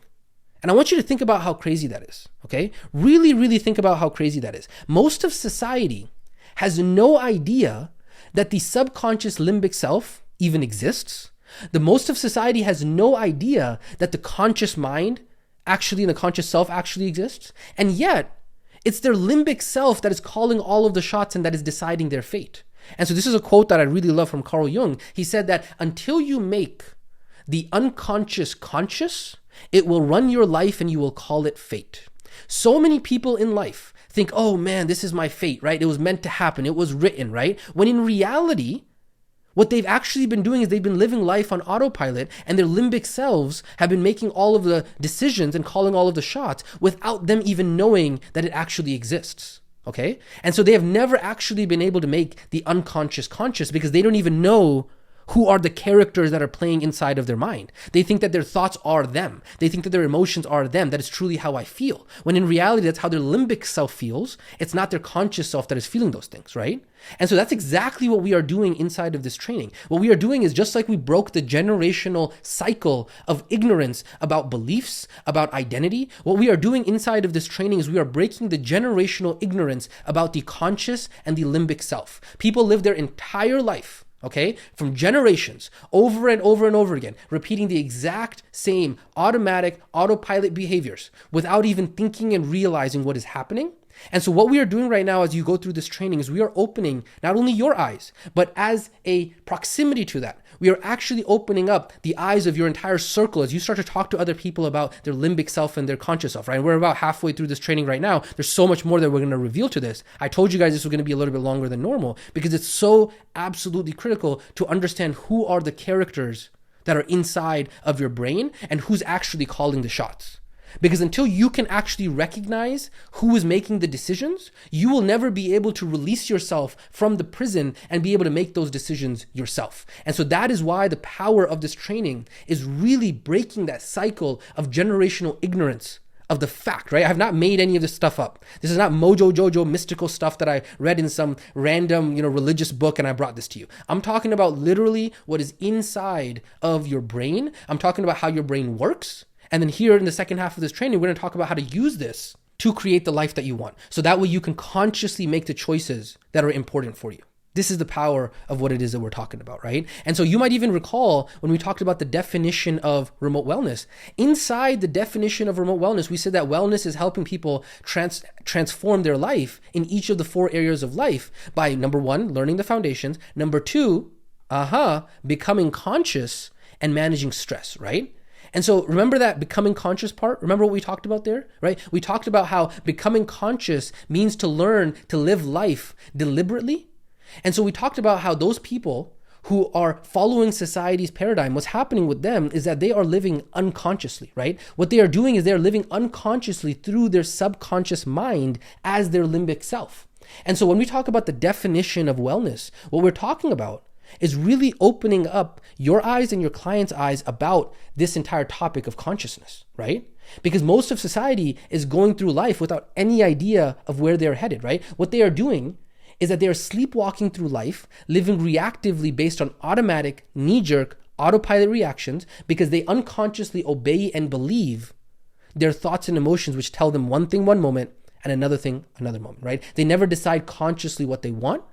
And I want you to think about how crazy that is, okay? Really, really think about how crazy that is. Most of society has no idea that the subconscious limbic self even exists. The most of society has no idea that the conscious mind actually and the conscious self actually exists. And yet, it's their limbic self that is calling all of the shots and that is deciding their fate. And so this is a quote that I really love from Carl Jung. He said that until you make the unconscious conscious, it will run your life and you will call it fate. So many people in life think, oh man, this is my fate, right? It was meant to happen. It was written, right? When in reality, what they've actually been doing is they've been living life on autopilot and their limbic selves have been making all of the decisions and calling all of the shots without them even knowing that it actually exists. Okay? And so they have never actually been able to make the unconscious conscious because they don't even know who are the characters that are playing inside of their mind. They think that their thoughts are them. They think that their emotions are them. That is truly how I feel. When in reality, that's how their limbic self feels. It's not their conscious self that is feeling those things, right? And so that's exactly what we are doing inside of this training. What we are doing is just like we broke the generational cycle of ignorance about beliefs, about identity, what we are doing inside of this training is we are breaking the generational ignorance about the conscious and the limbic self. People live their entire life, okay, from generations, over and over and over again, repeating the exact same automatic autopilot behaviors without even thinking and realizing what is happening. And so what we are doing right now as you go through this training is we are opening not only your eyes, but as a proximity to that, we are actually opening up the eyes of your entire circle as you start to talk to other people about their limbic self and their conscious self, right? And we're about halfway through this training right now. There's so much more that we're going to reveal to this. I told you guys this was going to be a little bit longer than normal because it's so absolutely critical to understand who are the characters that are inside of your brain and who's actually calling the shots. Because until you can actually recognize who is making the decisions, you will never be able to release yourself from the prison and be able to make those decisions yourself. And so that is why the power of this training is really breaking that cycle of generational ignorance of the fact, right? I have not made any of this stuff up. This is not Mojo Jojo mystical stuff that I read in some random, religious book and I brought this to you. I'm talking about literally what is inside of your brain. I'm talking about how your brain works. And then here in the second half of this training, we're going to talk about how to use this to create the life that you want. So that way you can consciously make the choices that are important for you. This is the power of what it is that we're talking about, right? And so you might even recall when we talked about the definition of remote wellness. Inside the definition of remote wellness, we said that wellness is helping people transform their life in each of the 4 areas of life by, number 1, learning the foundations, number 2, becoming conscious and managing stress, right? And so remember that becoming conscious part? Remember what we talked about there, right? We talked about how becoming conscious means to learn to live life deliberately. And so we talked about how those people who are following society's paradigm, what's happening with them is that they are living unconsciously, right? What they are doing is they're living unconsciously through their subconscious mind as their limbic self. And so when we talk about the definition of wellness, what we're talking about is really opening up your eyes and your client's eyes about this entire topic of consciousness, right? Because most of society is going through life without any idea of where they're headed, right? What they are doing is that they are sleepwalking through life, living reactively based on automatic, knee-jerk, autopilot reactions because they unconsciously obey and believe their thoughts and emotions, which tell them one thing one moment and another thing another moment, right? They never decide consciously what they want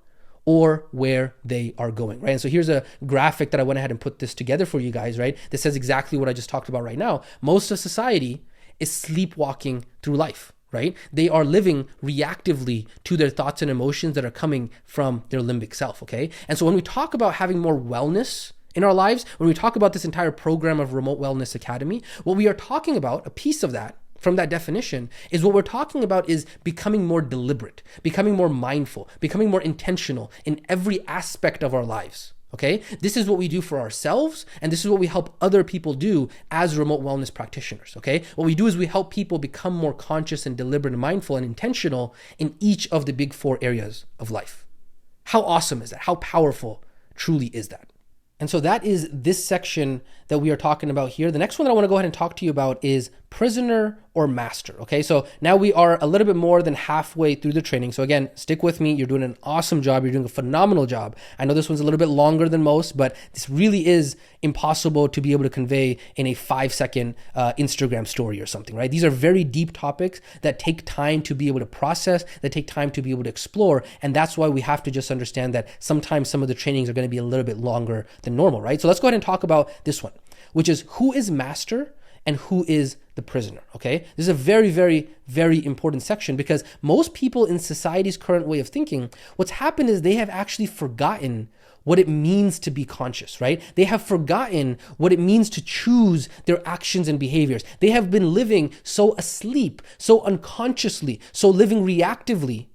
or where they are going, right? And so here's a graphic that I went ahead and put this together for you guys, right? This says exactly what I just talked about right now. Most of society is sleepwalking through life, right? They are living reactively to their thoughts and emotions that are coming from their limbic self, okay? And so when we talk about having more wellness in our lives, when we talk about this entire program of Remote Wellness Academy, what we are talking about, a piece of that, from that definition, is what we're talking about is becoming more deliberate, becoming more mindful, becoming more intentional in every aspect of our lives. Okay, this is what we do for ourselves, and this is what we help other people do as remote wellness practitioners. Okay, what we do is we help people become more conscious and deliberate and mindful and intentional in each of the big 4 areas of life. How awesome is that? How powerful truly is that? And so that is this section that we are talking about here. The next one that I want to go ahead and talk to you about is prisoner or master. Okay, so now we are a little bit more than halfway through the training. So again, stick with me. You're doing an awesome job. You're doing a phenomenal job. I know this one's a little bit longer than most, but this really is impossible to be able to convey in a 5-second Instagram story or something, right? These are very deep topics that take time to be able to process, that take time to be able to explore. And that's why we have to just understand that sometimes some of the trainings are going to be a little bit longer than normal, right? So let's go ahead and talk about this one, which is who is master and who is the prisoner, okay? This is a very, very, very important section because most people in society's current way of thinking, what's happened is they have actually forgotten what it means to be conscious, right? They have forgotten what it means to choose their actions and behaviors. They have been living so asleep, so unconsciously, so living reactively,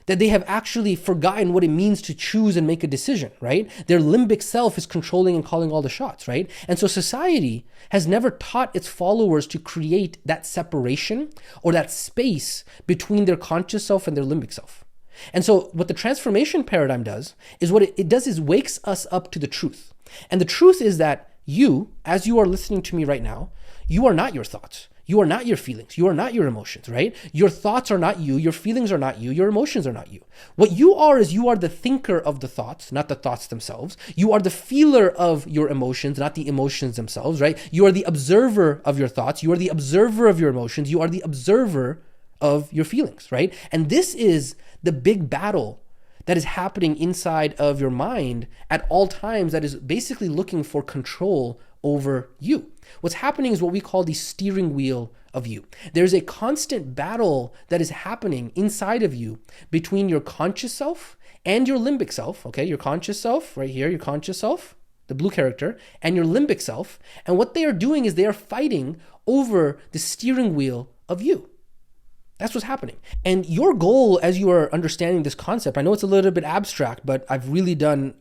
that they have actually forgotten what it means to choose and make a decision, right? Their limbic self is controlling and calling all the shots, right? And so society has never taught its followers to create that separation or that space between their conscious self and their limbic self. And so what the transformation paradigm does is what it does is wakes us up to the truth. And the truth is that you, as you are listening to me right now, you are not your thoughts. You are not your feelings. You are not your emotions, right? Your thoughts are not you. Your feelings are not you. Your emotions are not you. What you are is you are the thinker of the thoughts, not the thoughts themselves. You are the feeler of your emotions, not the emotions themselves, right? You are the observer of your thoughts. You are the observer of your emotions. You are the observer of your feelings, right? And this is the big battle that is happening inside of your mind at all times that is basically looking for control over you. What's happening is what we call the steering wheel of you. There's a constant battle that is happening inside of you between your conscious self and your limbic self, okay? Your conscious self, right here, your conscious self, the blue character, and your limbic self. And what they are doing is they are fighting over the steering wheel of you. That's what's happening. And your goal as you are understanding this concept, I know it's a little bit abstract, but I've really done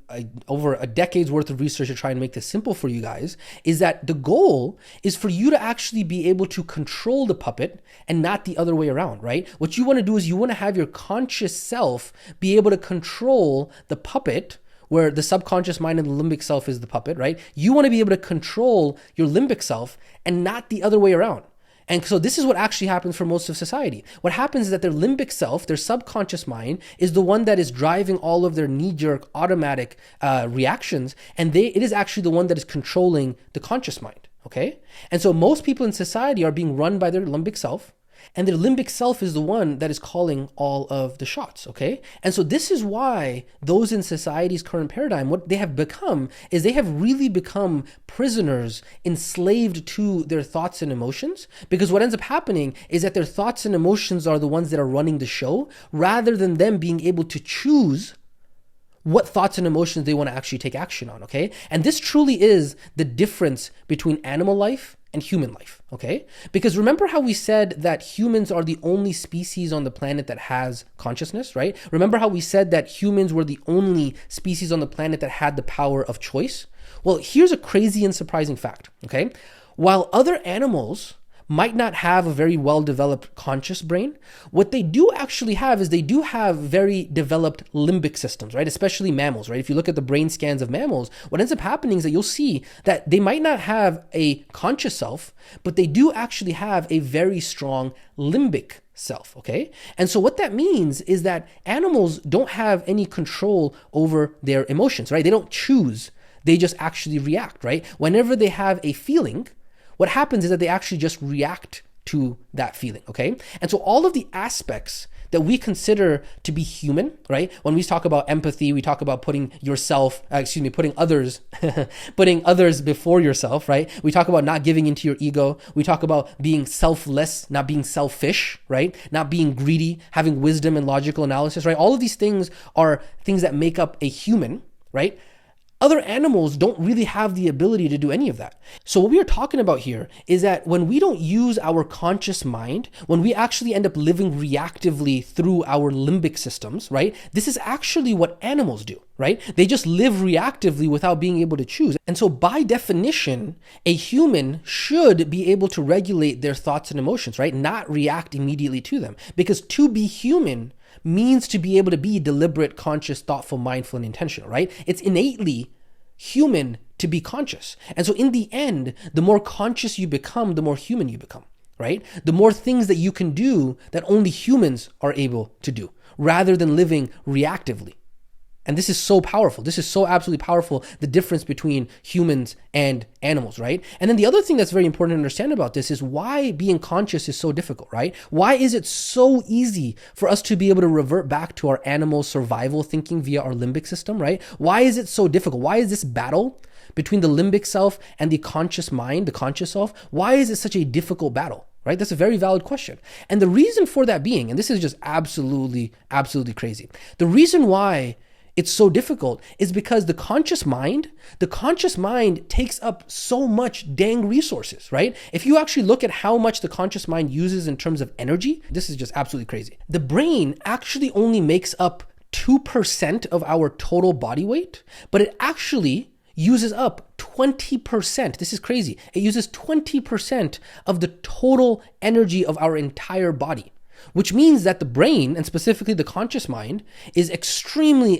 over a decade's worth of research to try and make this simple for you guys, is that the goal is for you to actually be able to control the puppet and not the other way around, right? What you want to do is you want to have your conscious self be able to control the puppet, where the subconscious mind and the limbic self is the puppet, right? You want to be able to control your limbic self and not the other way around. And so this is what actually happens for most of society. What happens is that their limbic self, their subconscious mind, is the one that is driving all of their knee-jerk automatic reactions, and it is actually the one that is controlling the conscious mind, okay? And so most people in society are being run by their limbic self, And their limbic self is the one that is calling all of the shots, okay? And so this is why those in society's current paradigm, what they have become is they have really become prisoners, enslaved to their thoughts and emotions, because what ends up happening is that their thoughts and emotions are the ones that are running the show, rather than them being able to choose what thoughts and emotions they want to actually take action on, okay? And this truly is the difference between animal life and human life, okay? Because remember how we said that humans are the only species on the planet that has consciousness, right? Remember how we said that humans were the only species on the planet that had the power of choice? Well, here's a crazy and surprising fact, okay? While other animals might not have a very well-developed conscious brain, what they do actually have is they do have very developed limbic systems, right? Especially mammals, right? If you look at the brain scans of mammals, what ends up happening is that you'll see that they might not have a conscious self, but they do actually have a very strong limbic self, okay? And so what that means is that animals don't have any control over their emotions, right? They don't choose, they just actually react, right? Whenever they have a feeling, what happens is that they actually just react to that feeling, okay? And so all of the aspects that we consider to be human, right? When we talk about empathy, we talk about putting others, putting others before yourself, right? We talk about not giving into your ego. We talk about being selfless, not being selfish, right? Not being greedy, having wisdom and logical analysis, right? All of these things are things that make up a human, right? Other animals don't really have the ability to do any of that. So what we are talking about here is that when we don't use our conscious mind, when we actually end up living reactively through our limbic systems, right? This is actually what animals do, right? They just live reactively without being able to choose. And so by definition, a human should be able to regulate their thoughts and emotions, right? Not react immediately to them. Because to be human means to be able to be deliberate, conscious, thoughtful, mindful, and intentional, right? It's innately human to be conscious. And so in the end, the more conscious you become, the more human you become, right? The more things that you can do that only humans are able to do, rather than living reactively. And this is so powerful. This is so absolutely powerful, the difference between humans and animals, right? And then the other thing that's very important to understand about this is why being conscious is so difficult, right? Why is it so easy for us to be able to revert back to our animal survival thinking via our limbic system, right? Why is it so difficult? Why is this battle between the limbic self and the conscious mind, the conscious self, why is it such a difficult battle? Right? That's a very valid question. And the reason for that being, and this is just absolutely crazy. The reason why it's so difficult is because the conscious mind takes up so much dang resources, right? If you actually look at how much the conscious mind uses in terms of energy, this is just absolutely crazy. The brain actually only makes up 2% of our total body weight, but it actually uses up 20%. This is crazy. It uses 20% of the total energy of our entire body, which means that the brain, and specifically the conscious mind, is extremely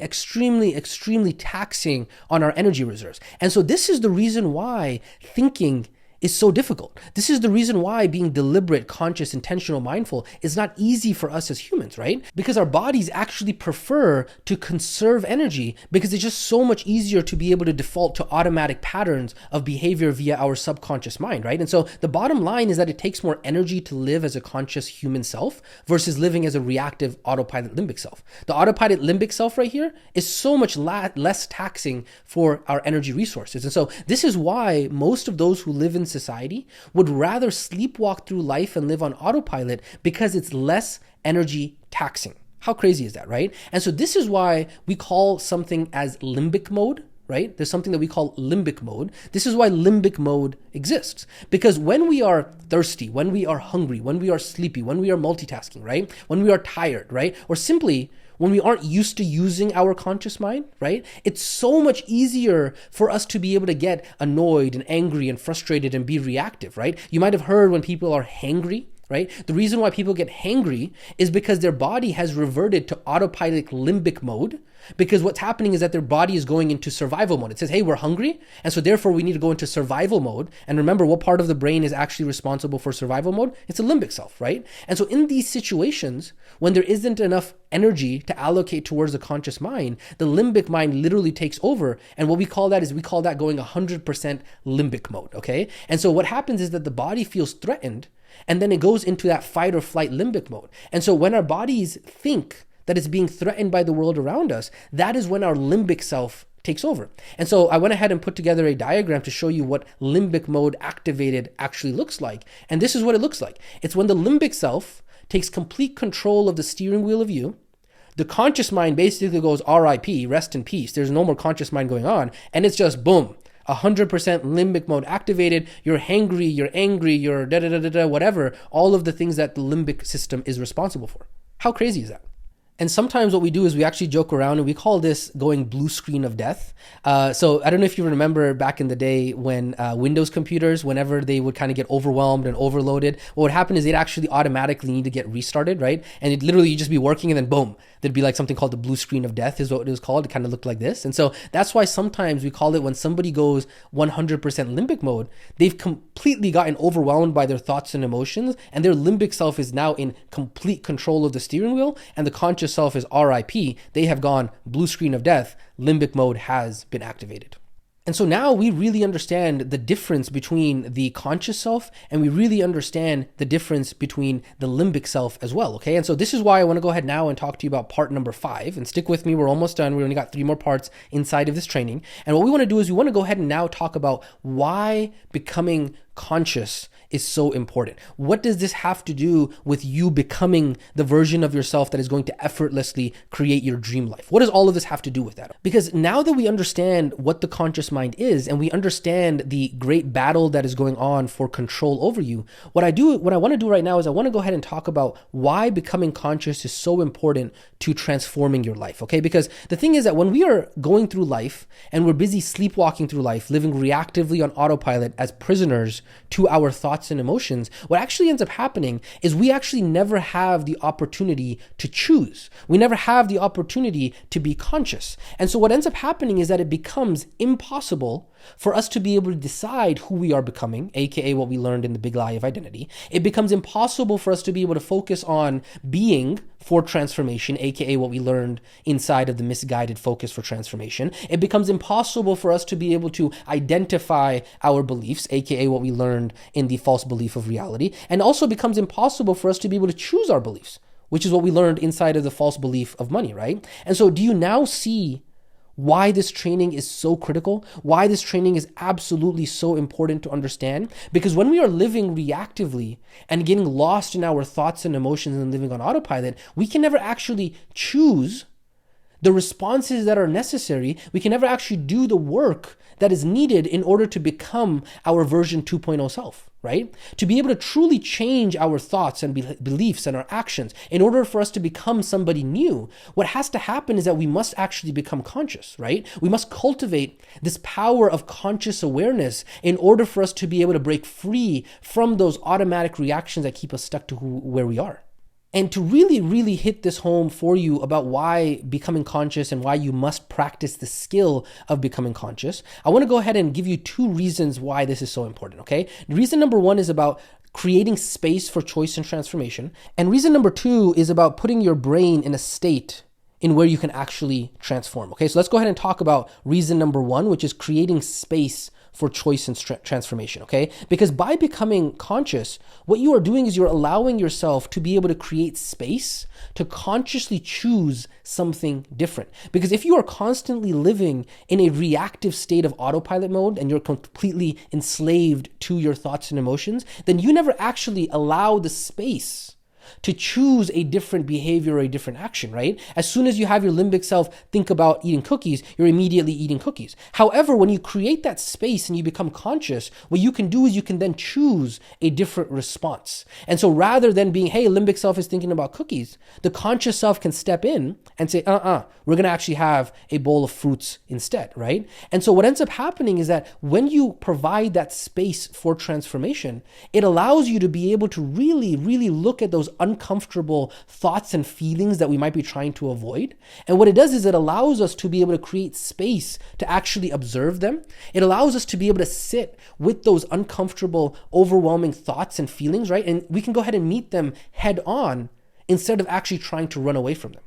taxing on our energy reserves. And so this is the reason why thinking is so difficult. This is the reason why being deliberate, conscious, intentional, mindful is not easy for us as humans, right? Because our bodies actually prefer to conserve energy because it's just so much easier to be able to default to automatic patterns of behavior via our subconscious mind, right? And so the bottom line is that it takes more energy to live as a conscious human self versus living as a reactive autopilot limbic self. The autopilot limbic self right here is so much less taxing for our energy resources. And so this is why most of those who live in society would rather sleepwalk through life and live on autopilot because it's less energy taxing. How crazy is that, right? And so this is why we call something as limbic mode, right? There's something that we call limbic mode. This is why limbic mode exists. Because when we are thirsty, when we are hungry, when we are sleepy, when we are multitasking, right? When we are tired, right? Or simply when we aren't used to using our conscious mind, right? It's so much easier for us to be able to get annoyed and angry and frustrated and be reactive, right? You might have heard when people are hangry, right? The reason why people get hangry is because their body has reverted to autopilot limbic mode, because what's happening is that their body is going into survival mode. It says, hey, we're hungry, and so therefore we need to go into survival mode. And remember, what part of the brain is actually responsible for survival mode? It's the limbic self, right? And so in these situations, when there isn't enough energy to allocate towards the conscious mind, the limbic mind literally takes over. And what we call that is going 100% limbic mode, okay? And so what happens is that the body feels threatened, and then it goes into that fight or flight limbic mode. And so when our bodies think that it's being threatened by the world around us, that is when our limbic self takes over. And so I went ahead and put together a diagram to show you what limbic mode activated actually looks like. And this is what it looks like. It's when the limbic self takes complete control of the steering wheel of you. The conscious mind basically goes RIP, rest in peace. There's no more conscious mind going on. And it's just boom, 100% limbic mode activated. You're hangry, you're angry, you're whatever. All of the things that the limbic system is responsible for. How crazy is that? And sometimes what we do is we actually joke around and we call this going blue screen of death. So I don't know if you remember back in the day when Windows computers, whenever they would kind of get overwhelmed and overloaded, what would happen is they'd actually automatically need to get restarted, right? And it literally, you'd just be working and then boom, there'd be like something called the blue screen of death is what it was called. It kind of looked like this. And so that's why sometimes we call it when somebody goes 100% limbic mode, they've completely gotten overwhelmed by their thoughts and emotions, and their limbic self is now in complete control of the steering wheel, and the conscious self is RIP. They have gone blue screen of death. Limbic mode has been activated. And so now we really understand the difference between the conscious self, and we really understand the difference between the limbic self as well, okay? And so this is why I want to go ahead now and talk to you about part number 5. And stick with me, we're almost done. We only got 3 more parts inside of this training. And what we want to do is we want to go ahead and now talk about why becoming conscious is so important. What does this have to do with you becoming the version of yourself that is going to effortlessly create your dream life? What does all of this have to do with that? Because now that we understand what the conscious mind is, and we understand the great battle that is going on for control over you, what I want to do right now is I want to go ahead and talk about why becoming conscious is so important to transforming your life, okay? Because the thing is that when we are going through life and we're busy sleepwalking through life, living reactively on autopilot as prisoners to our thoughts and emotions, what actually ends up happening is we actually never have the opportunity to choose. We never have the opportunity to be conscious. And so what ends up happening is that it becomes impossible for us to be able to decide who we are becoming, aka what we learned in the big lie of identity. It becomes impossible for us to be able to focus on being for transformation, aka what we learned inside of the misguided focus for transformation. It becomes impossible for us to be able to identify our beliefs, aka what we learned in the false belief of reality. And also becomes impossible for us to be able to choose our beliefs, which is what we learned inside of the false belief of money, right? And so do you now see why this training is so critical, why this training is absolutely so important to understand? Because when we are living reactively and getting lost in our thoughts and emotions and living on autopilot, we can never actually choose the responses that are necessary. We can never actually do the work that is needed in order to become our version 2.0 self, right? To be able to truly change our thoughts and beliefs and our actions in order for us to become somebody new, what has to happen is that we must actually become conscious, right? We must cultivate this power of conscious awareness in order for us to be able to break free from those automatic reactions that keep us stuck to where we are. And to really, really hit this home for you about why becoming conscious and why you must practice the skill of becoming conscious, I want to go ahead and give you 2 reasons why this is so important, okay? Reason number 1 is about creating space for choice and transformation. And reason number 2 is about putting your brain in a state in where you can actually transform, okay? So let's go ahead and talk about reason number 1, which is creating space for choice and transformation, okay? Because by becoming conscious, what you are doing is you're allowing yourself to be able to create space to consciously choose something different. Because if you are constantly living in a reactive state of autopilot mode and you're completely enslaved to your thoughts and emotions, then you never actually allow the space to choose a different behavior or a different action, right? As soon as you have your limbic self think about eating cookies, you're immediately eating cookies. However, when you create that space and you become conscious, what you can do is you can then choose a different response. And so rather than being, hey, limbic self is thinking about cookies, the conscious self can step in and say, we're going to actually have a bowl of fruits instead, right? And so what ends up happening is that when you provide that space for transformation, it allows you to be able to really, really look at those uncomfortable thoughts and feelings that we might be trying to avoid. And what it does is it allows us to be able to create space to actually observe them. It allows us to be able to sit with those uncomfortable, overwhelming thoughts and feelings, right? And we can go ahead and meet them head on instead of actually trying to run away from them.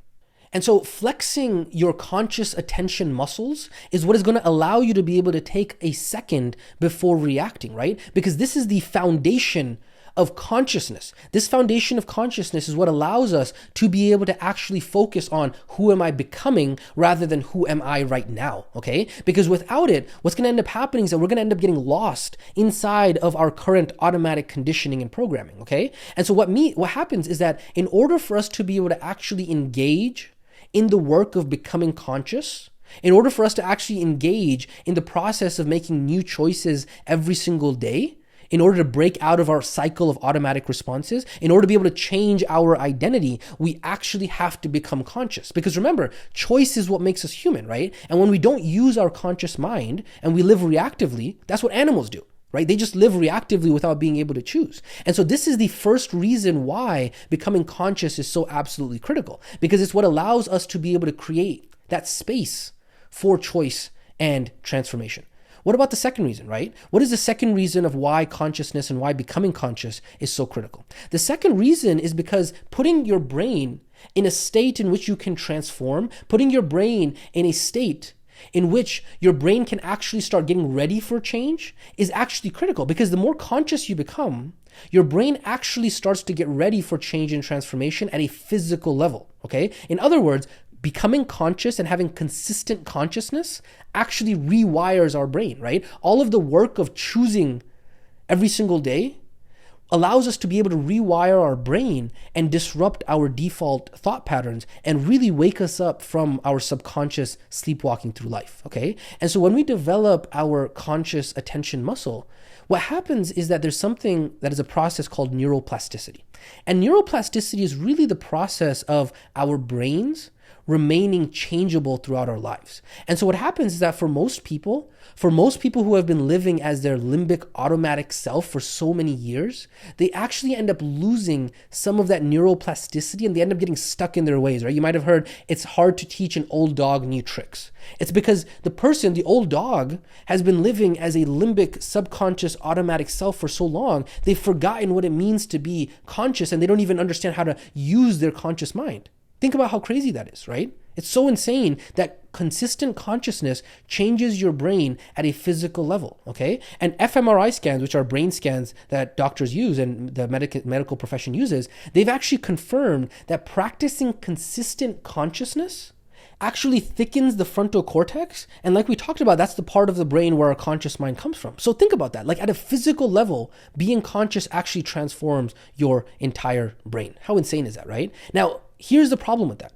And so flexing your conscious attention muscles is what is going to allow you to be able to take a second before reacting, right? Because this is the foundation of consciousness. This foundation of consciousness is what allows us to be able to actually focus on who am I becoming rather than who am I right now, okay? Because without it, what's going to end up happening is that we're going to end up getting lost inside of our current automatic conditioning and programming, okay? And so what happens is that in order for us to be able to actually engage in the work of becoming conscious, in order for us to actually engage in the process of making new choices every single day, in order to break out of our cycle of automatic responses, in order to be able to change our identity, we actually have to become conscious. Because remember, choice is what makes us human, right? And when we don't use our conscious mind and we live reactively, that's what animals do, right? They just live reactively without being able to choose. And so this is the first reason why becoming conscious is so absolutely critical, because it's what allows us to be able to create that space for choice and transformation. What about the second reason, right? What is the second reason of why consciousness and why becoming conscious is so critical? The second reason is because putting your brain in a state in which you can transform, putting your brain in a state in which your brain can actually start getting ready for change is actually critical, because the more conscious you become, your brain actually starts to get ready for change and transformation at a physical level, okay? In other words, becoming conscious and having consistent consciousness actually rewires our brain, right? All of the work of choosing every single day allows us to be able to rewire our brain and disrupt our default thought patterns and really wake us up from our subconscious sleepwalking through life, okay? And so when we develop our conscious attention muscle, what happens is that there's something that is a process called neuroplasticity. And neuroplasticity is really the process of our brains remaining changeable throughout our lives. And so what happens is that for most people who have been living as their limbic automatic self for so many years, they actually end up losing some of that neuroplasticity and they end up getting stuck in their ways, right? You might have heard it's hard to teach an old dog new tricks. It's because the old dog, has been living as a limbic subconscious automatic self for so long, they've forgotten what it means to be conscious and they don't even understand how to use their conscious mind. Think about how crazy that is, right? It's so insane that consistent consciousness changes your brain at a physical level, okay? And fMRI scans, which are brain scans that doctors use and the medical profession uses, they've actually confirmed that practicing consistent consciousness actually thickens the frontal cortex. And like we talked about, that's the part of the brain where our conscious mind comes from. So think about that. Like at a physical level, being conscious actually transforms your entire brain. How insane is that, right? Now, here's the problem with that.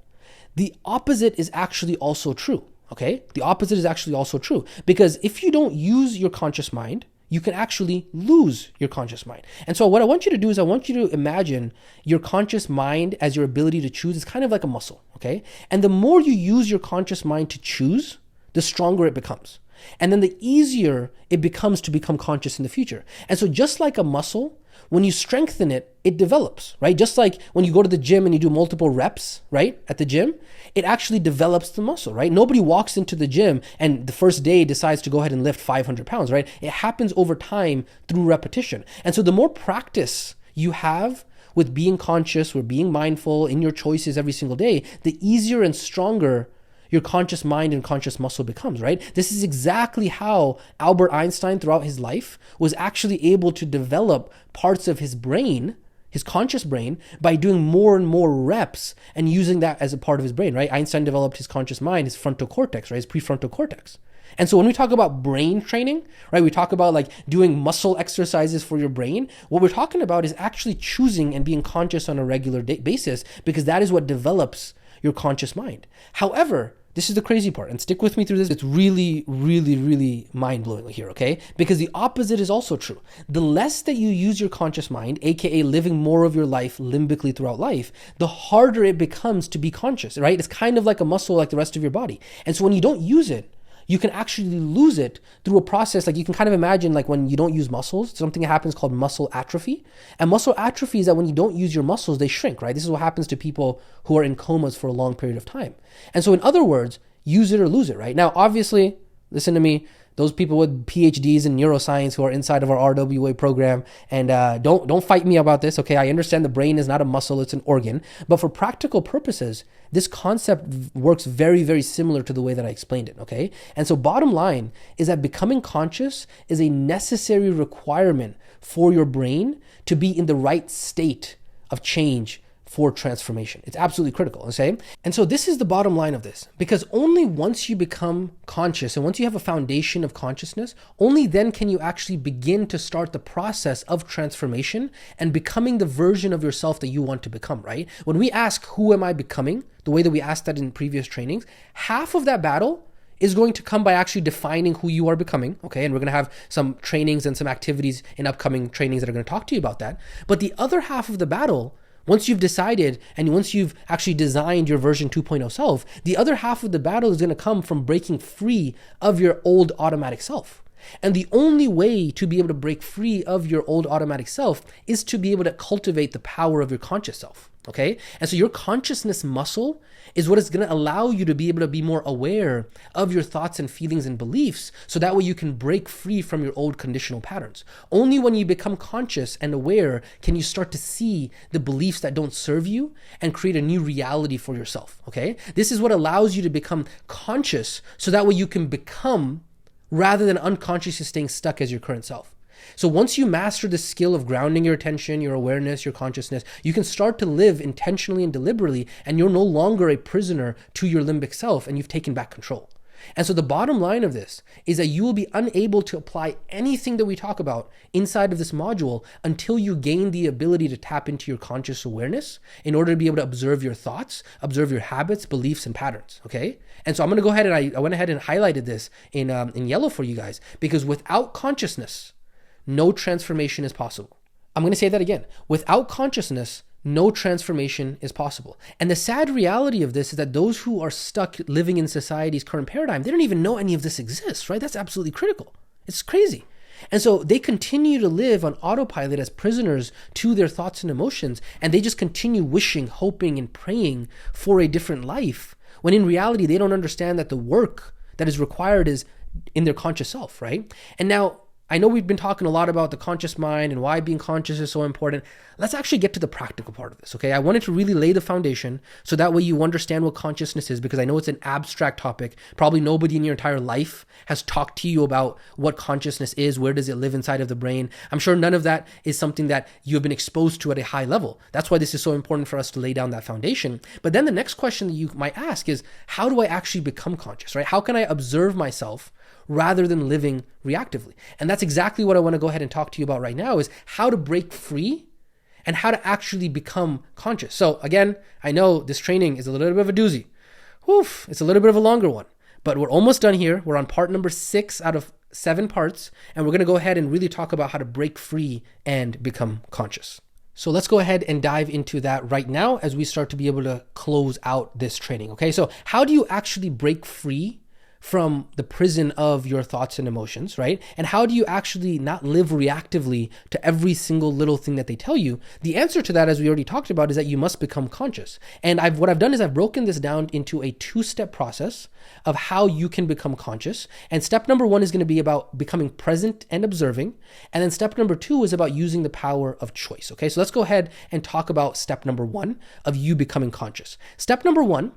The opposite is actually also true, okay? The opposite is actually also true, because if you don't use your conscious mind, you can actually lose your conscious mind. And so what I want you to do is I want you to imagine your conscious mind as your ability to choose is kind of like a muscle, okay? And the more you use your conscious mind to choose, the stronger it becomes. And then the easier it becomes to become conscious in the future. And so just like a muscle, when you strengthen it, it develops, right? Just like when you go to the gym and you do multiple reps, right? At the gym, it actually develops the muscle, right? Nobody walks into the gym and the first day decides to go ahead and lift 500 pounds, right? It happens over time through repetition. And so the more practice you have with being conscious, with being mindful in your choices every single day, the easier and stronger your conscious mind and conscious muscle becomes, right? This is exactly how Albert Einstein throughout his life was actually able to develop parts of his brain, his conscious brain, by doing more and more reps and using that as a part of his brain, right? Einstein developed his conscious mind, his frontal cortex, right? His prefrontal cortex. And so when we talk about brain training, right, we talk about like doing muscle exercises for your brain. What we're talking about is actually choosing and being conscious on a regular basis, because that is what develops your conscious mind. However, this is the crazy part, and stick with me through this. It's really, really, really mind-blowing here, okay? Because the opposite is also true. The less that you use your conscious mind, aka living more of your life limbically throughout life, the harder it becomes to be conscious, right? It's kind of like a muscle like the rest of your body. And so when you don't use it, you can actually lose it through a process. Like you can kind of imagine like when you don't use muscles, something happens called muscle atrophy. And muscle atrophy is that when you don't use your muscles, they shrink, right? This is what happens to people who are in comas for a long period of time. And so in other words, use it or lose it, right? Now, obviously, listen to me, those people with PhDs in neuroscience who are inside of our RWA program, and don't fight me about this, okay? I understand the brain is not a muscle, it's an organ. But for practical purposes, this concept works very, very similar to the way that I explained it, okay? And so bottom line is that becoming conscious is a necessary requirement for your brain to be in the right state of change for transformation. It's absolutely critical, okay? And so this is the bottom line of this, because only once you become conscious and once you have a foundation of consciousness, only then can you actually begin to start the process of transformation and becoming the version of yourself that you want to become, right? When we ask, who am I becoming? The way that we asked that in previous trainings, half of that battle is going to come by actually defining who you are becoming, okay? And we're going to have some trainings and some activities in upcoming trainings that are going to talk to you about that. But the other half of the battle, once you've decided and once you've actually designed your version 2.0 self, the other half of the battle is going to come from breaking free of your old automatic self. And the only way to be able to break free of your old automatic self is to be able to cultivate the power of your conscious self, okay? And so your consciousness muscle is what is going to allow you to be able to be more aware of your thoughts and feelings and beliefs, so that way you can break free from your old conditional patterns. Only when you become conscious and aware can you start to see the beliefs that don't serve you and create a new reality for yourself, okay? This is what allows you to become conscious, so that way you can become rather than unconsciously staying stuck as your current self. So once you master the skill of grounding your attention, your awareness, your consciousness, you can start to live intentionally and deliberately, and you're no longer a prisoner to your limbic self, and you've taken back control. And so the bottom line of this is that you will be unable to apply anything that we talk about inside of this module until you gain the ability to tap into your conscious awareness in order to be able to observe your thoughts, observe your habits, beliefs, and patterns, okay? And so I'm going to go ahead and I went ahead and highlighted this in yellow for you guys, because without consciousness, no transformation is possible. I'm going to say that again. Without consciousness, no transformation is possible. And the sad reality of this is that those who are stuck living in society's current paradigm, they don't even know any of this exists, right? That's absolutely critical. It's crazy. And so they continue to live on autopilot as prisoners to their thoughts and emotions, and they just continue wishing, hoping, and praying for a different life, when in reality, they don't understand that the work that is required is in their conscious self, right? And now, I know we've been talking a lot about the conscious mind and why being conscious is so important. Let's actually get to the practical part of this, okay? I wanted to really lay the foundation so that way you understand what consciousness is, because I know it's an abstract topic. Probably nobody in your entire life has talked to you about what consciousness is, where does it live inside of the brain. I'm sure none of that is something that you have been exposed to at a high level. That's why this is so important for us to lay down that foundation. But then the next question that you might ask is, how do I actually become conscious, right? How can I observe myself rather than living reactively? And that's exactly what I want to go ahead and talk to you about right now, is how to break free and how to actually become conscious. So again, I know this training is a little bit of a doozy. Woof, it's a little bit of a longer one, but we're almost done here. We're on part number 6 out of 7 parts, and we're going to go ahead and really talk about how to break free and become conscious. So let's go ahead and dive into that right now as we start to be able to close out this training. Okay, so how do you actually break free from the prison of your thoughts and emotions, right? And how do you actually not live reactively to every single little thing that they tell you? The answer to that, as we already talked about, is that you must become conscious. And what I've done is I've broken this down into a 2-step process of how you can become conscious. And step number 1 is going to be about becoming present and observing. And then step number 2 is about using the power of choice. Okay, so let's go ahead and talk about step number 1 of you becoming conscious. Step number 1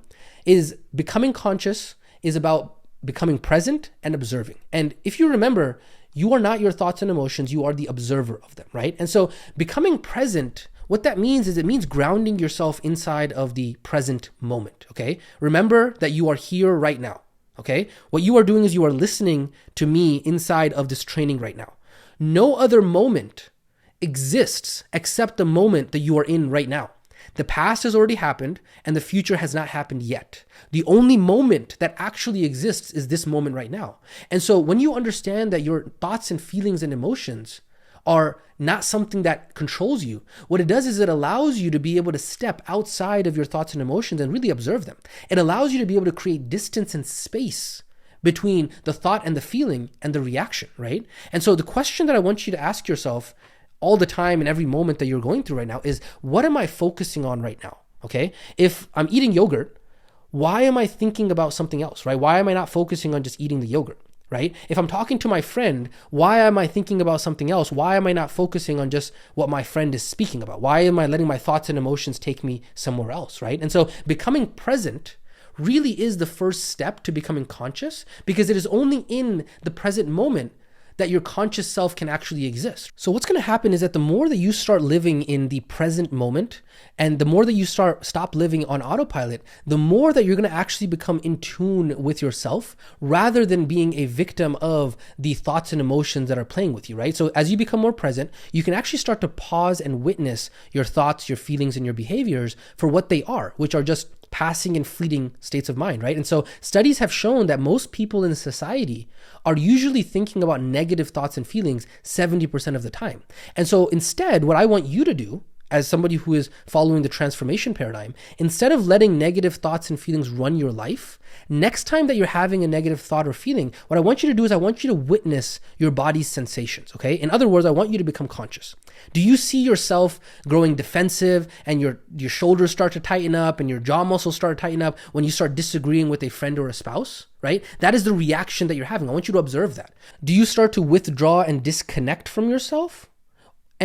is becoming conscious is about becoming present and observing. And if you remember, you are not your thoughts and emotions, you are the observer of them, right? And so becoming present, what that means is it means grounding yourself inside of the present moment, okay? Remember that you are here right now, okay? What you are doing is you are listening to me inside of this training right now. No other moment exists except the moment that you are in right now. The past has already happened and the future has not happened yet. The only moment that actually exists is this moment right now. And so when you understand that your thoughts and feelings and emotions are not something that controls you, what it does is it allows you to be able to step outside of your thoughts and emotions and really observe them. It allows you to be able to create distance and space between the thought and the feeling and the reaction, right? And so the question that I want you to ask yourself all the time in every moment that you're going through right now is, what am I focusing on right now? Okay. If I'm eating yogurt, why am I thinking about something else, right? Why am I not focusing on just eating the yogurt, right? If I'm talking to my friend, why am I thinking about something else? Why am I not focusing on just what my friend is speaking about? Why am I letting my thoughts and emotions take me somewhere else, right? And so becoming present really is the first step to becoming conscious, because it is only in the present moment that your conscious self can actually exist. So what's going to happen is that the more that you start living in the present moment, and the more that you stop living on autopilot, the more that you're going to actually become in tune with yourself, rather than being a victim of the thoughts and emotions that are playing with you, right? So as you become more present, you can actually start to pause and witness your thoughts, your feelings, and your behaviors for what they are, which are just passing and fleeting states of mind, right? And so studies have shown that most people in society are usually thinking about negative thoughts and feelings 70% of the time. And so instead, what I want you to do, as somebody who is following the transformation paradigm, instead of letting negative thoughts and feelings run your life, next time that you're having a negative thought or feeling, what I want you to do is I want you to witness your body's sensations, okay? In other words, I want you to become conscious. Do you see yourself growing defensive and your shoulders start to tighten up and your jaw muscles start to tighten up when you start disagreeing with a friend or a spouse, right? That is the reaction that you're having. I want you to observe that. Do you start to withdraw and disconnect from yourself?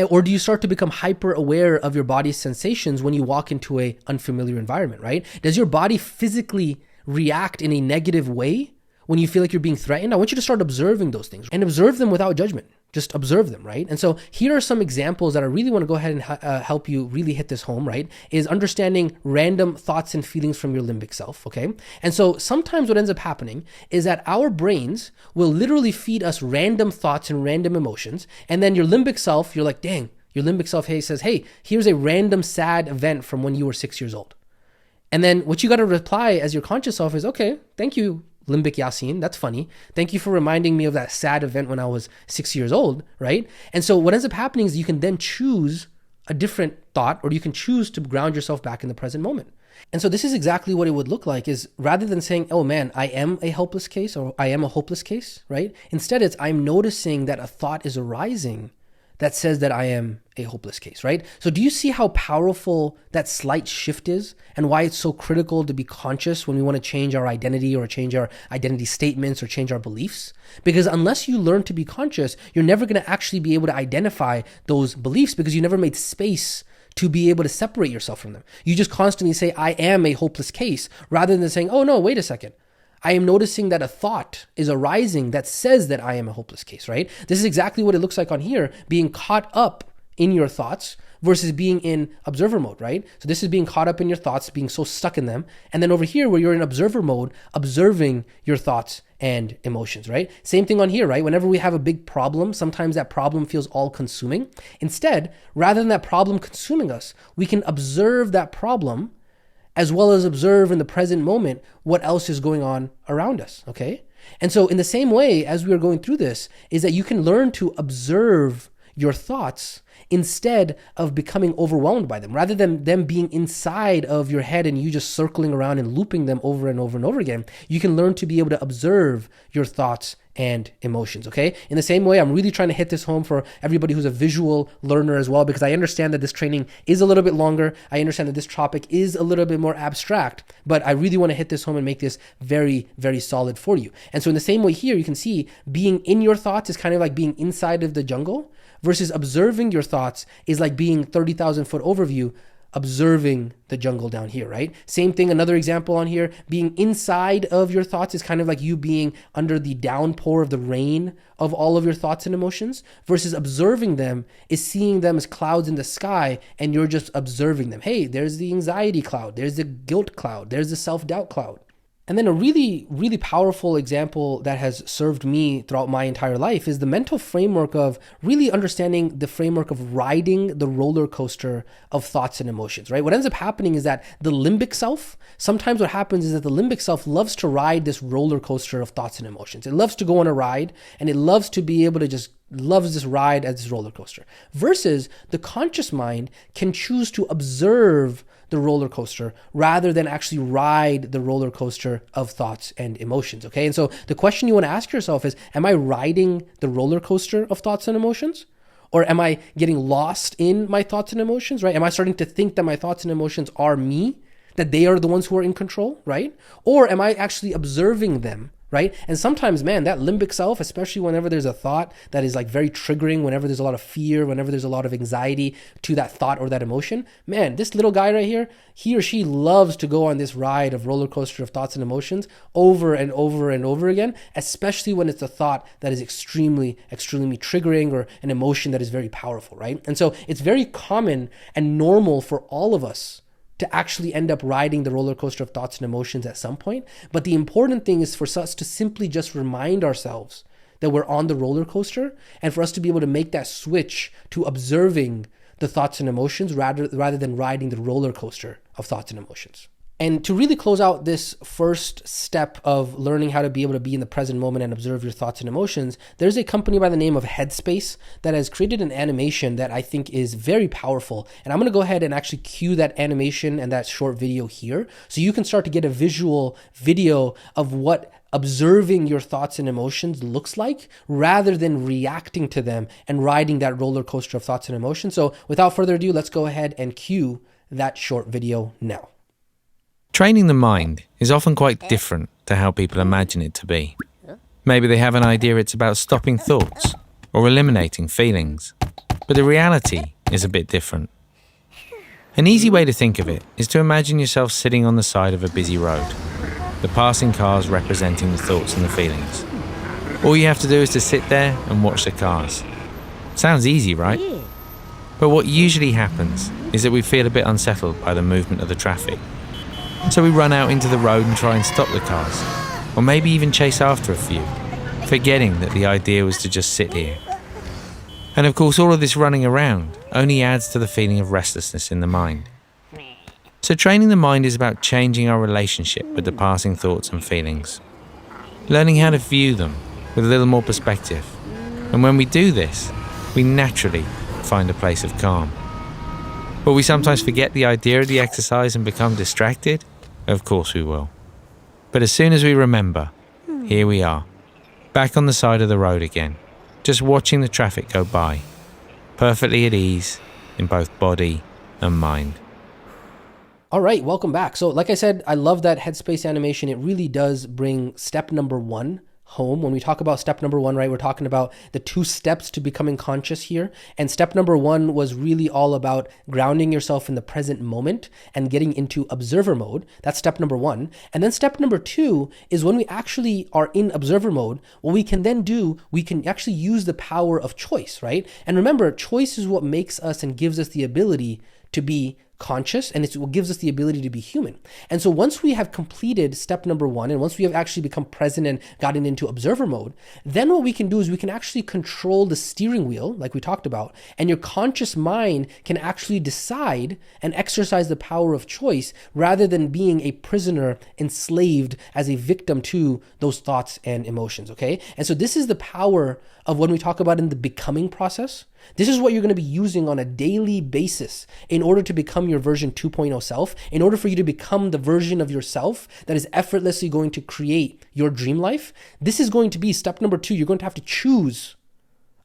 Or do you start to become hyper aware of your body's sensations when you walk into an unfamiliar environment, right? Does your body physically react in a negative way when you feel like you're being threatened? I want you to start observing those things and observe them without judgment. Just observe them, right? And so here are some examples that I really want to go ahead and help you really hit this home, right? Is understanding random thoughts and feelings from your limbic self, okay? And so sometimes what ends up happening is that our brains will literally feed us random thoughts and random emotions. And then your limbic self, you're like, dang, your limbic self says, hey, here's a random sad event from when you were 6 years old. And then what you got to reply as your conscious self is, okay, thank you, Limbic Yasin, that's funny. Thank you for reminding me of that sad event when I was 6 years old, right? And so what ends up happening is you can then choose a different thought, or you can choose to ground yourself back in the present moment. And so this is exactly what it would look like, is rather than saying, oh man, I am a helpless case or I am a hopeless case, right? Instead, it's I'm noticing that a thought is arising that says that I am a hopeless case, right? So do you see how powerful that slight shift is, and why it's so critical to be conscious when we want to change our identity or change our identity statements or change our beliefs? Because unless you learn to be conscious, you're never going to actually be able to identify those beliefs, because you never made space to be able to separate yourself from them. You just constantly say, I am a hopeless case, rather than saying, oh no, wait a second. I am noticing that a thought is arising that says that I am a hopeless case, right? This is exactly what it looks like on here, being caught up in your thoughts versus being in observer mode, right? So this is being caught up in your thoughts, being so stuck in them. And then over here, where you're in observer mode, observing your thoughts and emotions, right? Same thing on here, right? Whenever we have a big problem, sometimes that problem feels all consuming. Instead, rather than that problem consuming us, we can observe that problem as well as observe in the present moment what else is going on around us, okay? And so in the same way, as we are going through this, is that you can learn to observe your thoughts instead of becoming overwhelmed by them. Rather than them being inside of your head and you just circling around and looping them over and over and over again, you can learn to be able to observe your thoughts and emotions, okay? In the same way, I'm really trying to hit this home for everybody who's a visual learner as well, because I understand that this training is a little bit longer. I understand that this topic is a little bit more abstract, but I really want to hit this home and make this very, very solid for you. And so in the same way here, you can see being in your thoughts is kind of like being inside of the jungle, versus observing your thoughts is like being 30,000 foot overview, observing the jungle down here, right? Same thing, another example on here, being inside of your thoughts is kind of like you being under the downpour of the rain of all of your thoughts and emotions, versus observing them is seeing them as clouds in the sky and you're just observing them. Hey, there's the anxiety cloud, there's the guilt cloud, there's the self-doubt cloud. And then a really, really powerful example that has served me throughout my entire life is the mental framework of really understanding the framework of riding the roller coaster of thoughts and emotions, right? What ends up happening is that the limbic self, sometimes what happens is that the limbic self loves to ride this roller coaster of thoughts and emotions. It loves to go on a ride, and it loves to be able to just loves this ride as this roller coaster, versus the conscious mind can choose to observe the roller coaster rather than actually ride the roller coaster of thoughts and emotions, okay? And so the question you want to ask yourself is, am I riding the roller coaster of thoughts and emotions? Or am I getting lost in my thoughts and emotions, right? Am I starting to think that my thoughts and emotions are me, that they are the ones who are in control, right? Or am I actually observing them, right? And sometimes, man, that limbic self, especially whenever there's a thought that is like very triggering, whenever there's a lot of fear, whenever there's a lot of anxiety to that thought or that emotion, man, this little guy right here, he or she loves to go on this ride of roller coaster of thoughts and emotions over and over and over again, especially when it's a thought that is extremely, extremely triggering or an emotion that is very powerful, right? And so it's very common and normal for all of us to actually end up riding the roller coaster of thoughts and emotions at some point. But the important thing is for us to simply just remind ourselves that we're on the roller coaster, and for us to be able to make that switch to observing the thoughts and emotions rather than riding the roller coaster of thoughts and emotions. And to really close out this first step of learning how to be able to be in the present moment and observe your thoughts and emotions, there's a company by the name of Headspace that has created an animation that I think is very powerful. And I'm going to go ahead and actually cue that animation and that short video here so you can start to get a visual video of what observing your thoughts and emotions looks like rather than reacting to them and riding that roller coaster of thoughts and emotions. So without further ado, let's go ahead and cue that short video now. Training the mind is often quite different to how people imagine it to be. Maybe they have an idea it's about stopping thoughts or eliminating feelings, but the reality is a bit different. An easy way to think of it is to imagine yourself sitting on the side of a busy road, the passing cars representing the thoughts and the feelings. All you have to do is to sit there and watch the cars. Sounds easy, right? But what usually happens is that we feel a bit unsettled by the movement of the traffic. So we run out into the road and try and stop the cars, or maybe even chase after a few, forgetting that the idea was to just sit here. And of course, all of this running around only adds to the feeling of restlessness in the mind. So training the mind is about changing our relationship with the passing thoughts and feelings, learning how to view them with a little more perspective. And when we do this, we naturally find a place of calm. Will we sometimes forget the idea of the exercise and become distracted? Of course we will. But as soon as we remember, here we are, back on the side of the road again, just watching the traffic go by, perfectly at ease in both body and mind. All right, welcome back. So like I said, I love that Headspace animation. It really does bring step number one home. When we talk about step number one, right, we're talking about the 2 steps to becoming conscious here. And step number 1 was really all about grounding yourself in the present moment and getting into observer mode. That's step number 1. And then step number 2 is when we actually are in observer mode, what we can then do, we can actually use the power of choice, right? And remember, choice is what makes us and gives us the ability to be conscious, and it's what gives us the ability to be human. And so once we have completed step number 1, and once we have actually become present and gotten into observer mode, then what we can do is we can actually control the steering wheel, like we talked about, and your conscious mind can actually decide and exercise the power of choice rather than being a prisoner enslaved as a victim to those thoughts and emotions, okay? And so this is the power of when we talk about in the becoming process. This is what you're going to be using on a daily basis in order to become your version 2.0 self, in order for you to become the version of yourself that is effortlessly going to create your dream life. This is going to be step number 2. You're going to have to choose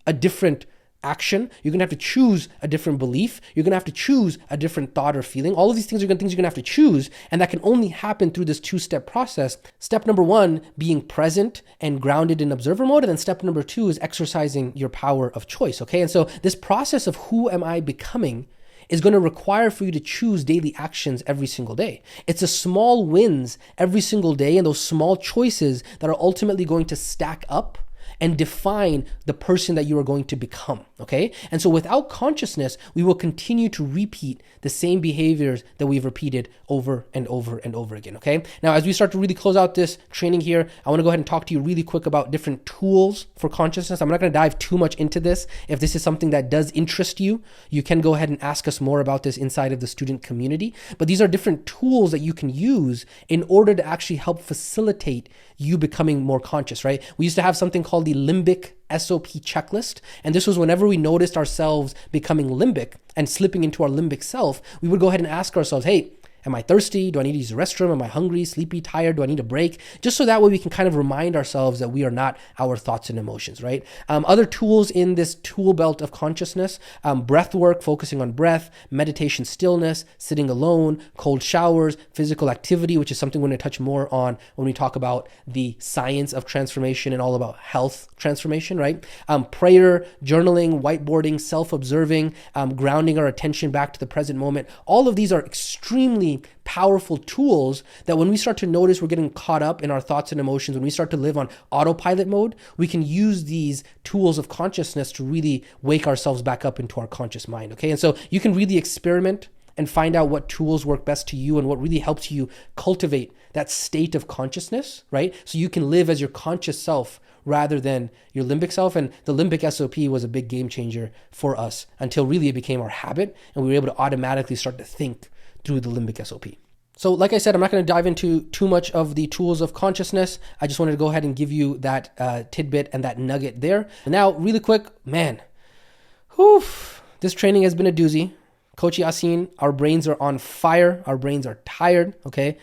a different action. You're going to have to choose a different belief. You're going to have to choose a different thought or feeling. All of these things are things you're going to have to choose, and that can only happen through this 2-step process. Step number 1 being present and grounded in observer mode, and then step number 2 is exercising your power of choice, okay? And so this process of who am I becoming is going to require for you to choose daily actions every single day. It's the small wins every single day and those small choices that are ultimately going to stack up and define the person that you are going to become, okay? And so without consciousness, we will continue to repeat the same behaviors that we've repeated over and over and over again, okay? Now, as we start to really close out this training here, I want to go ahead and talk to you really quick about different tools for consciousness. I'm not going to dive too much into this. If this is something that does interest you, you can go ahead and ask us more about this inside of the student community. But these are different tools that you can use in order to actually help facilitate you becoming more conscious, right? We used to have something called the limbic SOP checklist. And this was whenever we noticed ourselves becoming limbic and slipping into our limbic self, we would go ahead and ask ourselves, hey, am I thirsty? Do I need to use the restroom? Am I hungry, sleepy, tired? Do I need a break? Just so that way we can kind of remind ourselves that we are not our thoughts and emotions, right? Other tools in this tool belt of consciousness, breath work, focusing on breath, meditation, stillness, sitting alone, cold showers, physical activity, which is something we're going to touch more on when we talk about the science of transformation and all about health transformation, right? Prayer, journaling, whiteboarding, self-observing, grounding our attention back to the present moment. All of these are extremely powerful tools that when we start to notice we're getting caught up in our thoughts and emotions, when we start to live on autopilot mode, we can use these tools of consciousness to really wake ourselves back up into our conscious mind, okay? And so you can really experiment and find out what tools work best to you and what really helps you cultivate that state of consciousness, right? So you can live as your conscious self rather than your limbic self. And the limbic SOP was a big game changer for us until really it became our habit and we were able to automatically start to think through the limbic SOP. So like I said, I'm not going to dive into too much of the tools of consciousness. I just wanted to go ahead and give you that tidbit and that nugget there. Now, really quick, man, this training has been a doozy. Coach Yasin, our brains are on fire. Our brains are tired, okay?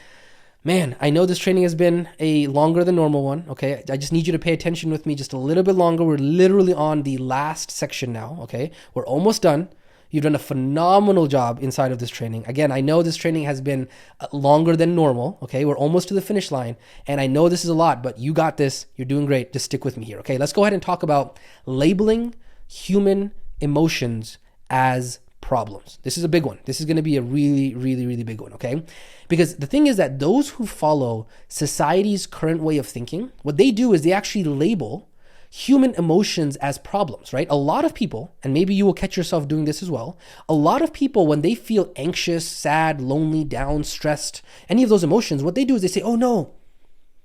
Man, I know this training has been a longer than normal one, okay? I just need you to pay attention with me just a little bit longer. We're literally on the last section now, okay? We're almost done. You've done a phenomenal job inside of this training. Again, I know this training has been longer than normal, okay? We're almost to the finish line, and I know this is a lot, but you got this. You're doing great. Just stick with me here, okay? Let's go ahead and talk about labeling human emotions as problems. This is a big one. This is going to be a really, really, really big one, okay? Because the thing is that those who follow society's current way of thinking, what they do is they actually label human emotions as problems, right? A lot of people, and maybe you will catch yourself doing this as well, a lot of people, when they feel anxious, sad, lonely, down, stressed, any of those emotions, what they do is they say, oh no,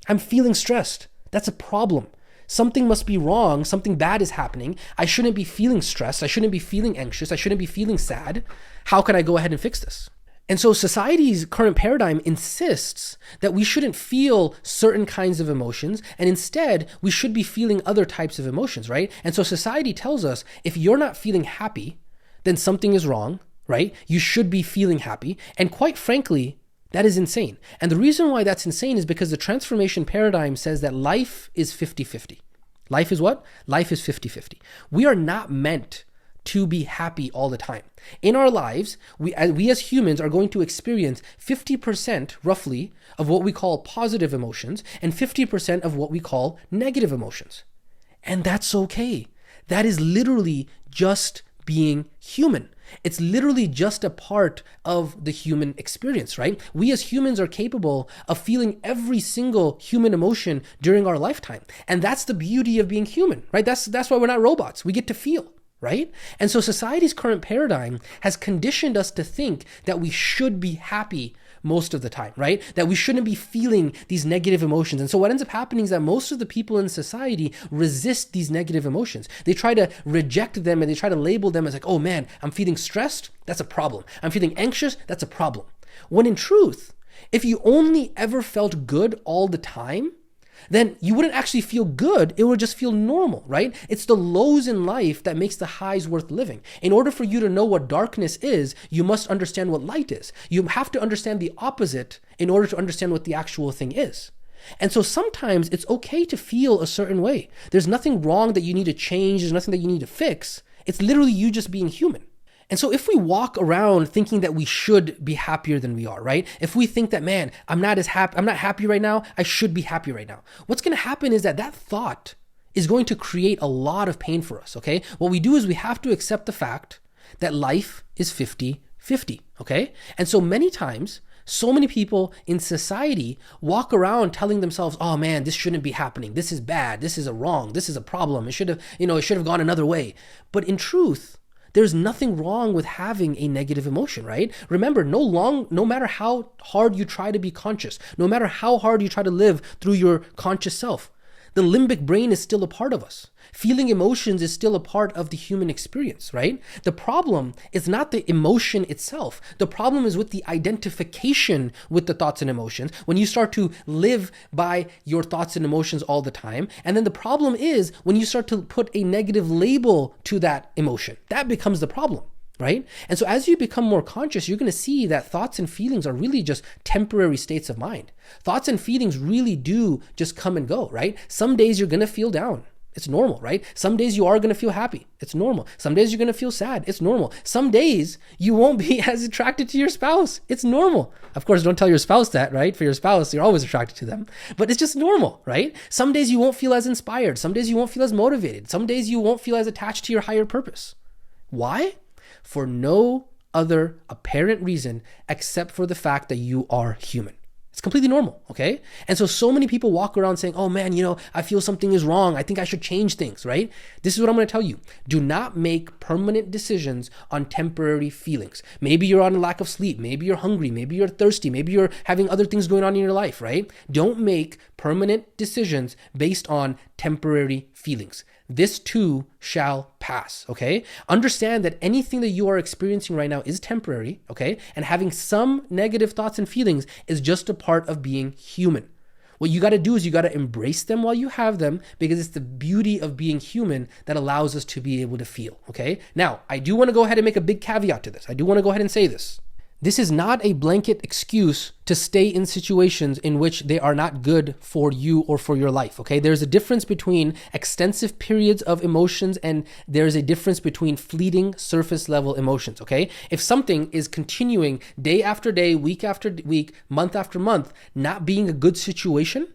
I'm feeling stressed. That's a problem. Something must be wrong. Something bad is happening. I shouldn't be feeling stressed. I shouldn't be feeling anxious. I shouldn't be feeling sad. How can I go ahead and fix this? And so society's current paradigm insists that we shouldn't feel certain kinds of emotions, and instead we should be feeling other types of emotions, right? And so society tells us if you're not feeling happy, then something is wrong, right? You should be feeling happy. And quite frankly, that is insane. And the reason why that's insane is because the transformation paradigm says that life is 50-50. Life is what? Life is 50-50. We are not meant to be happy all the time. In our lives, we as humans are going to experience 50% roughly of what we call positive emotions and 50% of what we call negative emotions. And that's okay. That is literally just being human. It's literally just a part of the human experience, right? We as humans are capable of feeling every single human emotion during our lifetime. And that's the beauty of being human, right? That's why we're not robots. We get to feel, right? And so society's current paradigm has conditioned us to think that we should be happy most of the time, right? That we shouldn't be feeling these negative emotions. And so what ends up happening is that most of the people in society resist these negative emotions. They try to reject them and they try to label them as like, oh man, I'm feeling stressed. That's a problem. I'm feeling anxious. That's a problem. When in truth, if you only ever felt good all the time, then you wouldn't actually feel good. It would just feel normal, right? It's the lows in life that makes the highs worth living. In order for you to know what darkness is, you must understand what light is. You have to understand the opposite in order to understand what the actual thing is. And so sometimes it's okay to feel a certain way. There's nothing wrong that you need to change. There's nothing that you need to fix. It's literally you just being human. And so if we walk around thinking that we should be happier than we are, right? If we think that, man, I'm not happy right now, I should be happy right now. What's going to happen is that thought is going to create a lot of pain for us, okay? What we do is we have to accept the fact that life is 50-50, okay? And so many times, so many people in society walk around telling themselves, oh man, this shouldn't be happening. This is bad. This is a wrong. This is a problem. It should have gone another way. But in truth, there's nothing wrong with having a negative emotion, right? Remember, no matter how hard you try to be conscious, no matter how hard you try to live through your conscious self, The limbic brain is still a part of us. Feeling emotions is still a part of the human experience, right? The problem is not the emotion itself. The problem is with the identification with the thoughts and emotions when you start to live by your thoughts and emotions all the time. And then the problem is when you start to put a negative label to that emotion. That becomes the problem. Right? And so as you become more conscious, you're going to see that thoughts and feelings are really just temporary states of mind. Thoughts and feelings really do just come and go, right? Some days you're going to feel down. It's normal, right? Some days you are going to feel happy. It's normal. Some days you're going to feel sad. It's normal. Some days you won't be as attracted to your spouse. It's normal. Of course, don't tell your spouse that, right? For your spouse, you're always attracted to them, but it's just normal, right? Some days you won't feel as inspired. Some days you won't feel as motivated. Some days you won't feel as attached to your higher purpose. Why? For no other apparent reason except for the fact that you are human. It's completely normal, okay? And so many people walk around saying, oh man, I feel something is wrong. I think I should change things, right? This is what I'm going to tell you. Do not make permanent decisions on temporary feelings. Maybe you're on a lack of sleep. Maybe you're hungry. Maybe you're thirsty. Maybe you're having other things going on in your life, right? Don't make permanent decisions based on temporary feelings. This too shall pass, okay? Understand that anything that you are experiencing right now is temporary, okay? And having some negative thoughts and feelings is just a part of being human. What you got to do is you got to embrace them while you have them, because it's the beauty of being human that allows us to be able to feel, okay? Now, I do want to go ahead and make a big caveat to this. I do want to go ahead and say this. This is not a blanket excuse to stay in situations in which they are not good for you or for your life, okay? There's a difference between extensive periods of emotions and there's a difference between fleeting surface level emotions, okay? If something is continuing day after day, week after week, month after month, not being a good situation,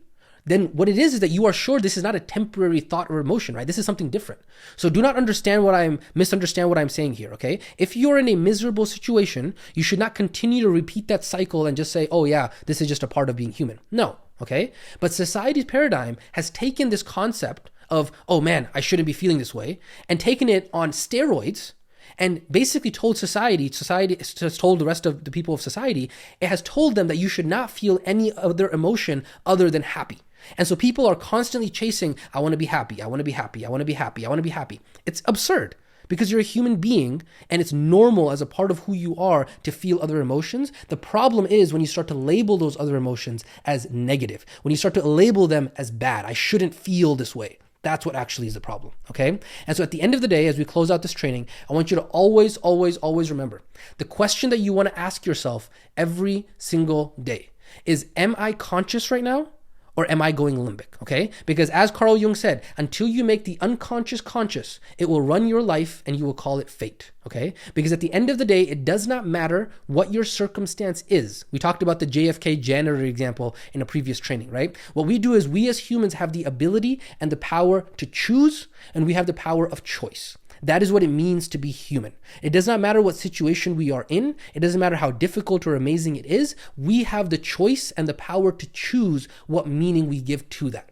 then what it is that you are sure this is not a temporary thought or emotion, right? This is something different. So do not misunderstand what I'm saying here, okay? If you're in a miserable situation, you should not continue to repeat that cycle and just say, oh yeah, this is just a part of being human. No, okay? But society's paradigm has taken this concept of, oh man, I shouldn't be feeling this way, and taken it on steroids and basically told society has told the rest of the people of society, it has told them that you should not feel any other emotion other than happy. And so people are constantly chasing, I want to be happy, I want to be happy, I want to be happy, I want to be happy. It's absurd because you're a human being and it's normal as a part of who you are to feel other emotions. The problem is when you start to label those other emotions as negative, when you start to label them as bad. I shouldn't feel this way. That's what actually is the problem, okay? And so at the end of the day, as we close out this training, I want you to always, always, always remember the question that you want to ask yourself every single day is, am I conscious right now? Or am I going limbic, okay? Because as Carl Jung said, until you make the unconscious conscious, it will run your life and you will call it fate, okay? Because at the end of the day, it does not matter what your circumstance is. We talked about the JFK janitor example in a previous training, right? What we do is we as humans have the ability and the power to choose, and we have the power of choice. That is what it means to be human. It does not matter what situation we are in. It doesn't matter how difficult or amazing it is. We have the choice and the power to choose what meaning we give to that.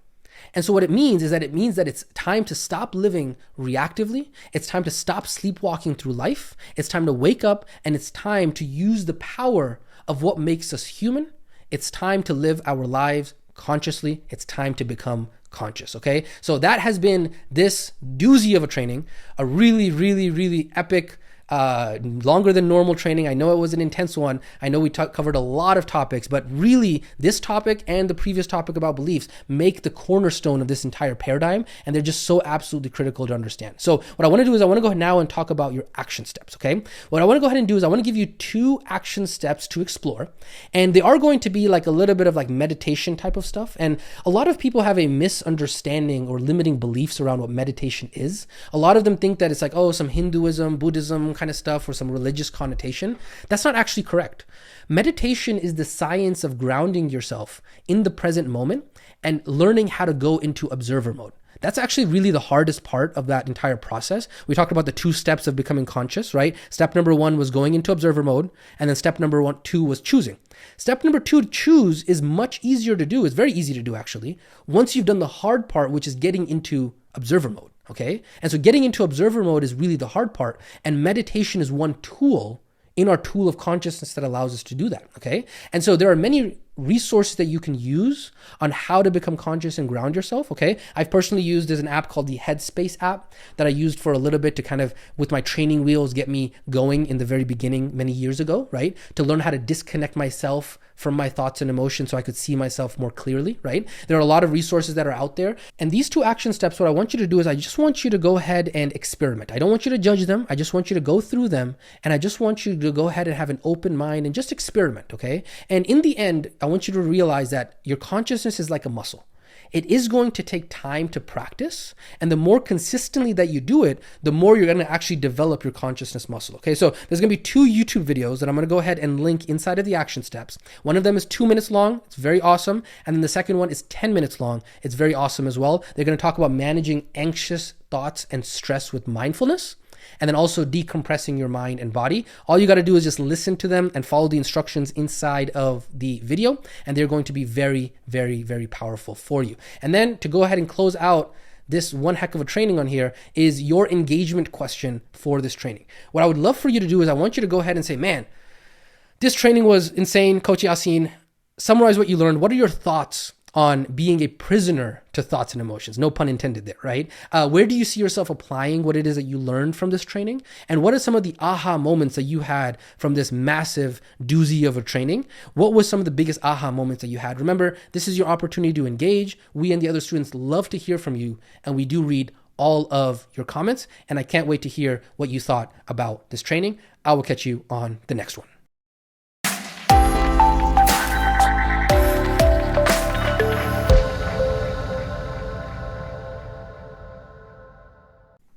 And so what it means is that it's time to stop living reactively. It's time to stop sleepwalking through life. It's time to wake up, and it's time to use the power of what makes us human. It's time to live our lives consciously. It's time to become conscious, okay? So that has been this doozy of a training, a really, really, really epic, longer than normal training. I know it was an intense one. I know we covered a lot of topics, but really this topic and the previous topic about beliefs make the cornerstone of this entire paradigm, and they're just so absolutely critical to understand. So what I want to do is I want to go ahead now and talk about your action steps, okay? What I want to go ahead and do is I want to give you 2 action steps to explore, and they are going to be like a little bit of like meditation type of stuff, and a lot of people have a misunderstanding or limiting beliefs around what meditation is. A lot of them think that it's like, oh, some Hinduism, Buddhism kind of stuff or some religious connotation. That's not actually correct. Meditation is the science of grounding yourself in the present moment and learning how to go into observer mode. That's actually really the hardest part of that entire process. We talked about the 2 steps of becoming conscious, right? Step number 1 was going into observer mode, and then step number 2 was choosing. Step number 2 to choose is much easier to do. It's very easy to do actually, once you've done the hard part, which is getting into observer mode. Okay. And so getting into observer mode is really the hard part. And meditation is one tool in our tool of consciousness that allows us to do that. Okay. And so there are many resources that you can use on how to become conscious and ground yourself. Okay. I've personally used, there's an app called the Headspace app that I used for a little bit to kind of, with my training wheels, get me going in the very beginning many years ago, right? To learn how to disconnect myself from my thoughts and emotions so I could see myself more clearly, right? There are a lot of resources that are out there. And these 2 action steps, what I want you to do is I just want you to go ahead and experiment. I don't want you to judge them. I just want you to go through them. And I just want you to go ahead and have an open mind and just experiment, okay? And in the end, I want you to realize that your consciousness is like a muscle. It is going to take time to practice. And the more consistently that you do it, the more you're going to actually develop your consciousness muscle. Okay, so there's going to be 2 YouTube videos that I'm going to go ahead and link inside of the action steps. One of them is 2 minutes long. It's very awesome. And then the second one is 10 minutes long. It's very awesome as well. They're going to talk about managing anxious thoughts and stress with mindfulness, and then also decompressing your mind and body. All you got to do is just listen to them and follow the instructions inside of the video, and they're going to be very, very, very powerful for you. And then to go ahead and close out this one heck of a training on here is your engagement question for this training. What I would love for you to do is I want you to go ahead and say, man, this training was insane. Coach Yasin, summarize what you learned. What are your thoughts on being a prisoner to thoughts and emotions? No pun intended there, right? Where do you see yourself applying what it is that you learned from this training? And what are some of the aha moments that you had from this massive doozy of a training? What was some of the biggest aha moments that you had? Remember, this is your opportunity to engage. We and the other students love to hear from you, and we do read all of your comments, and I can't wait to hear what you thought about this training. I will catch you on the next one.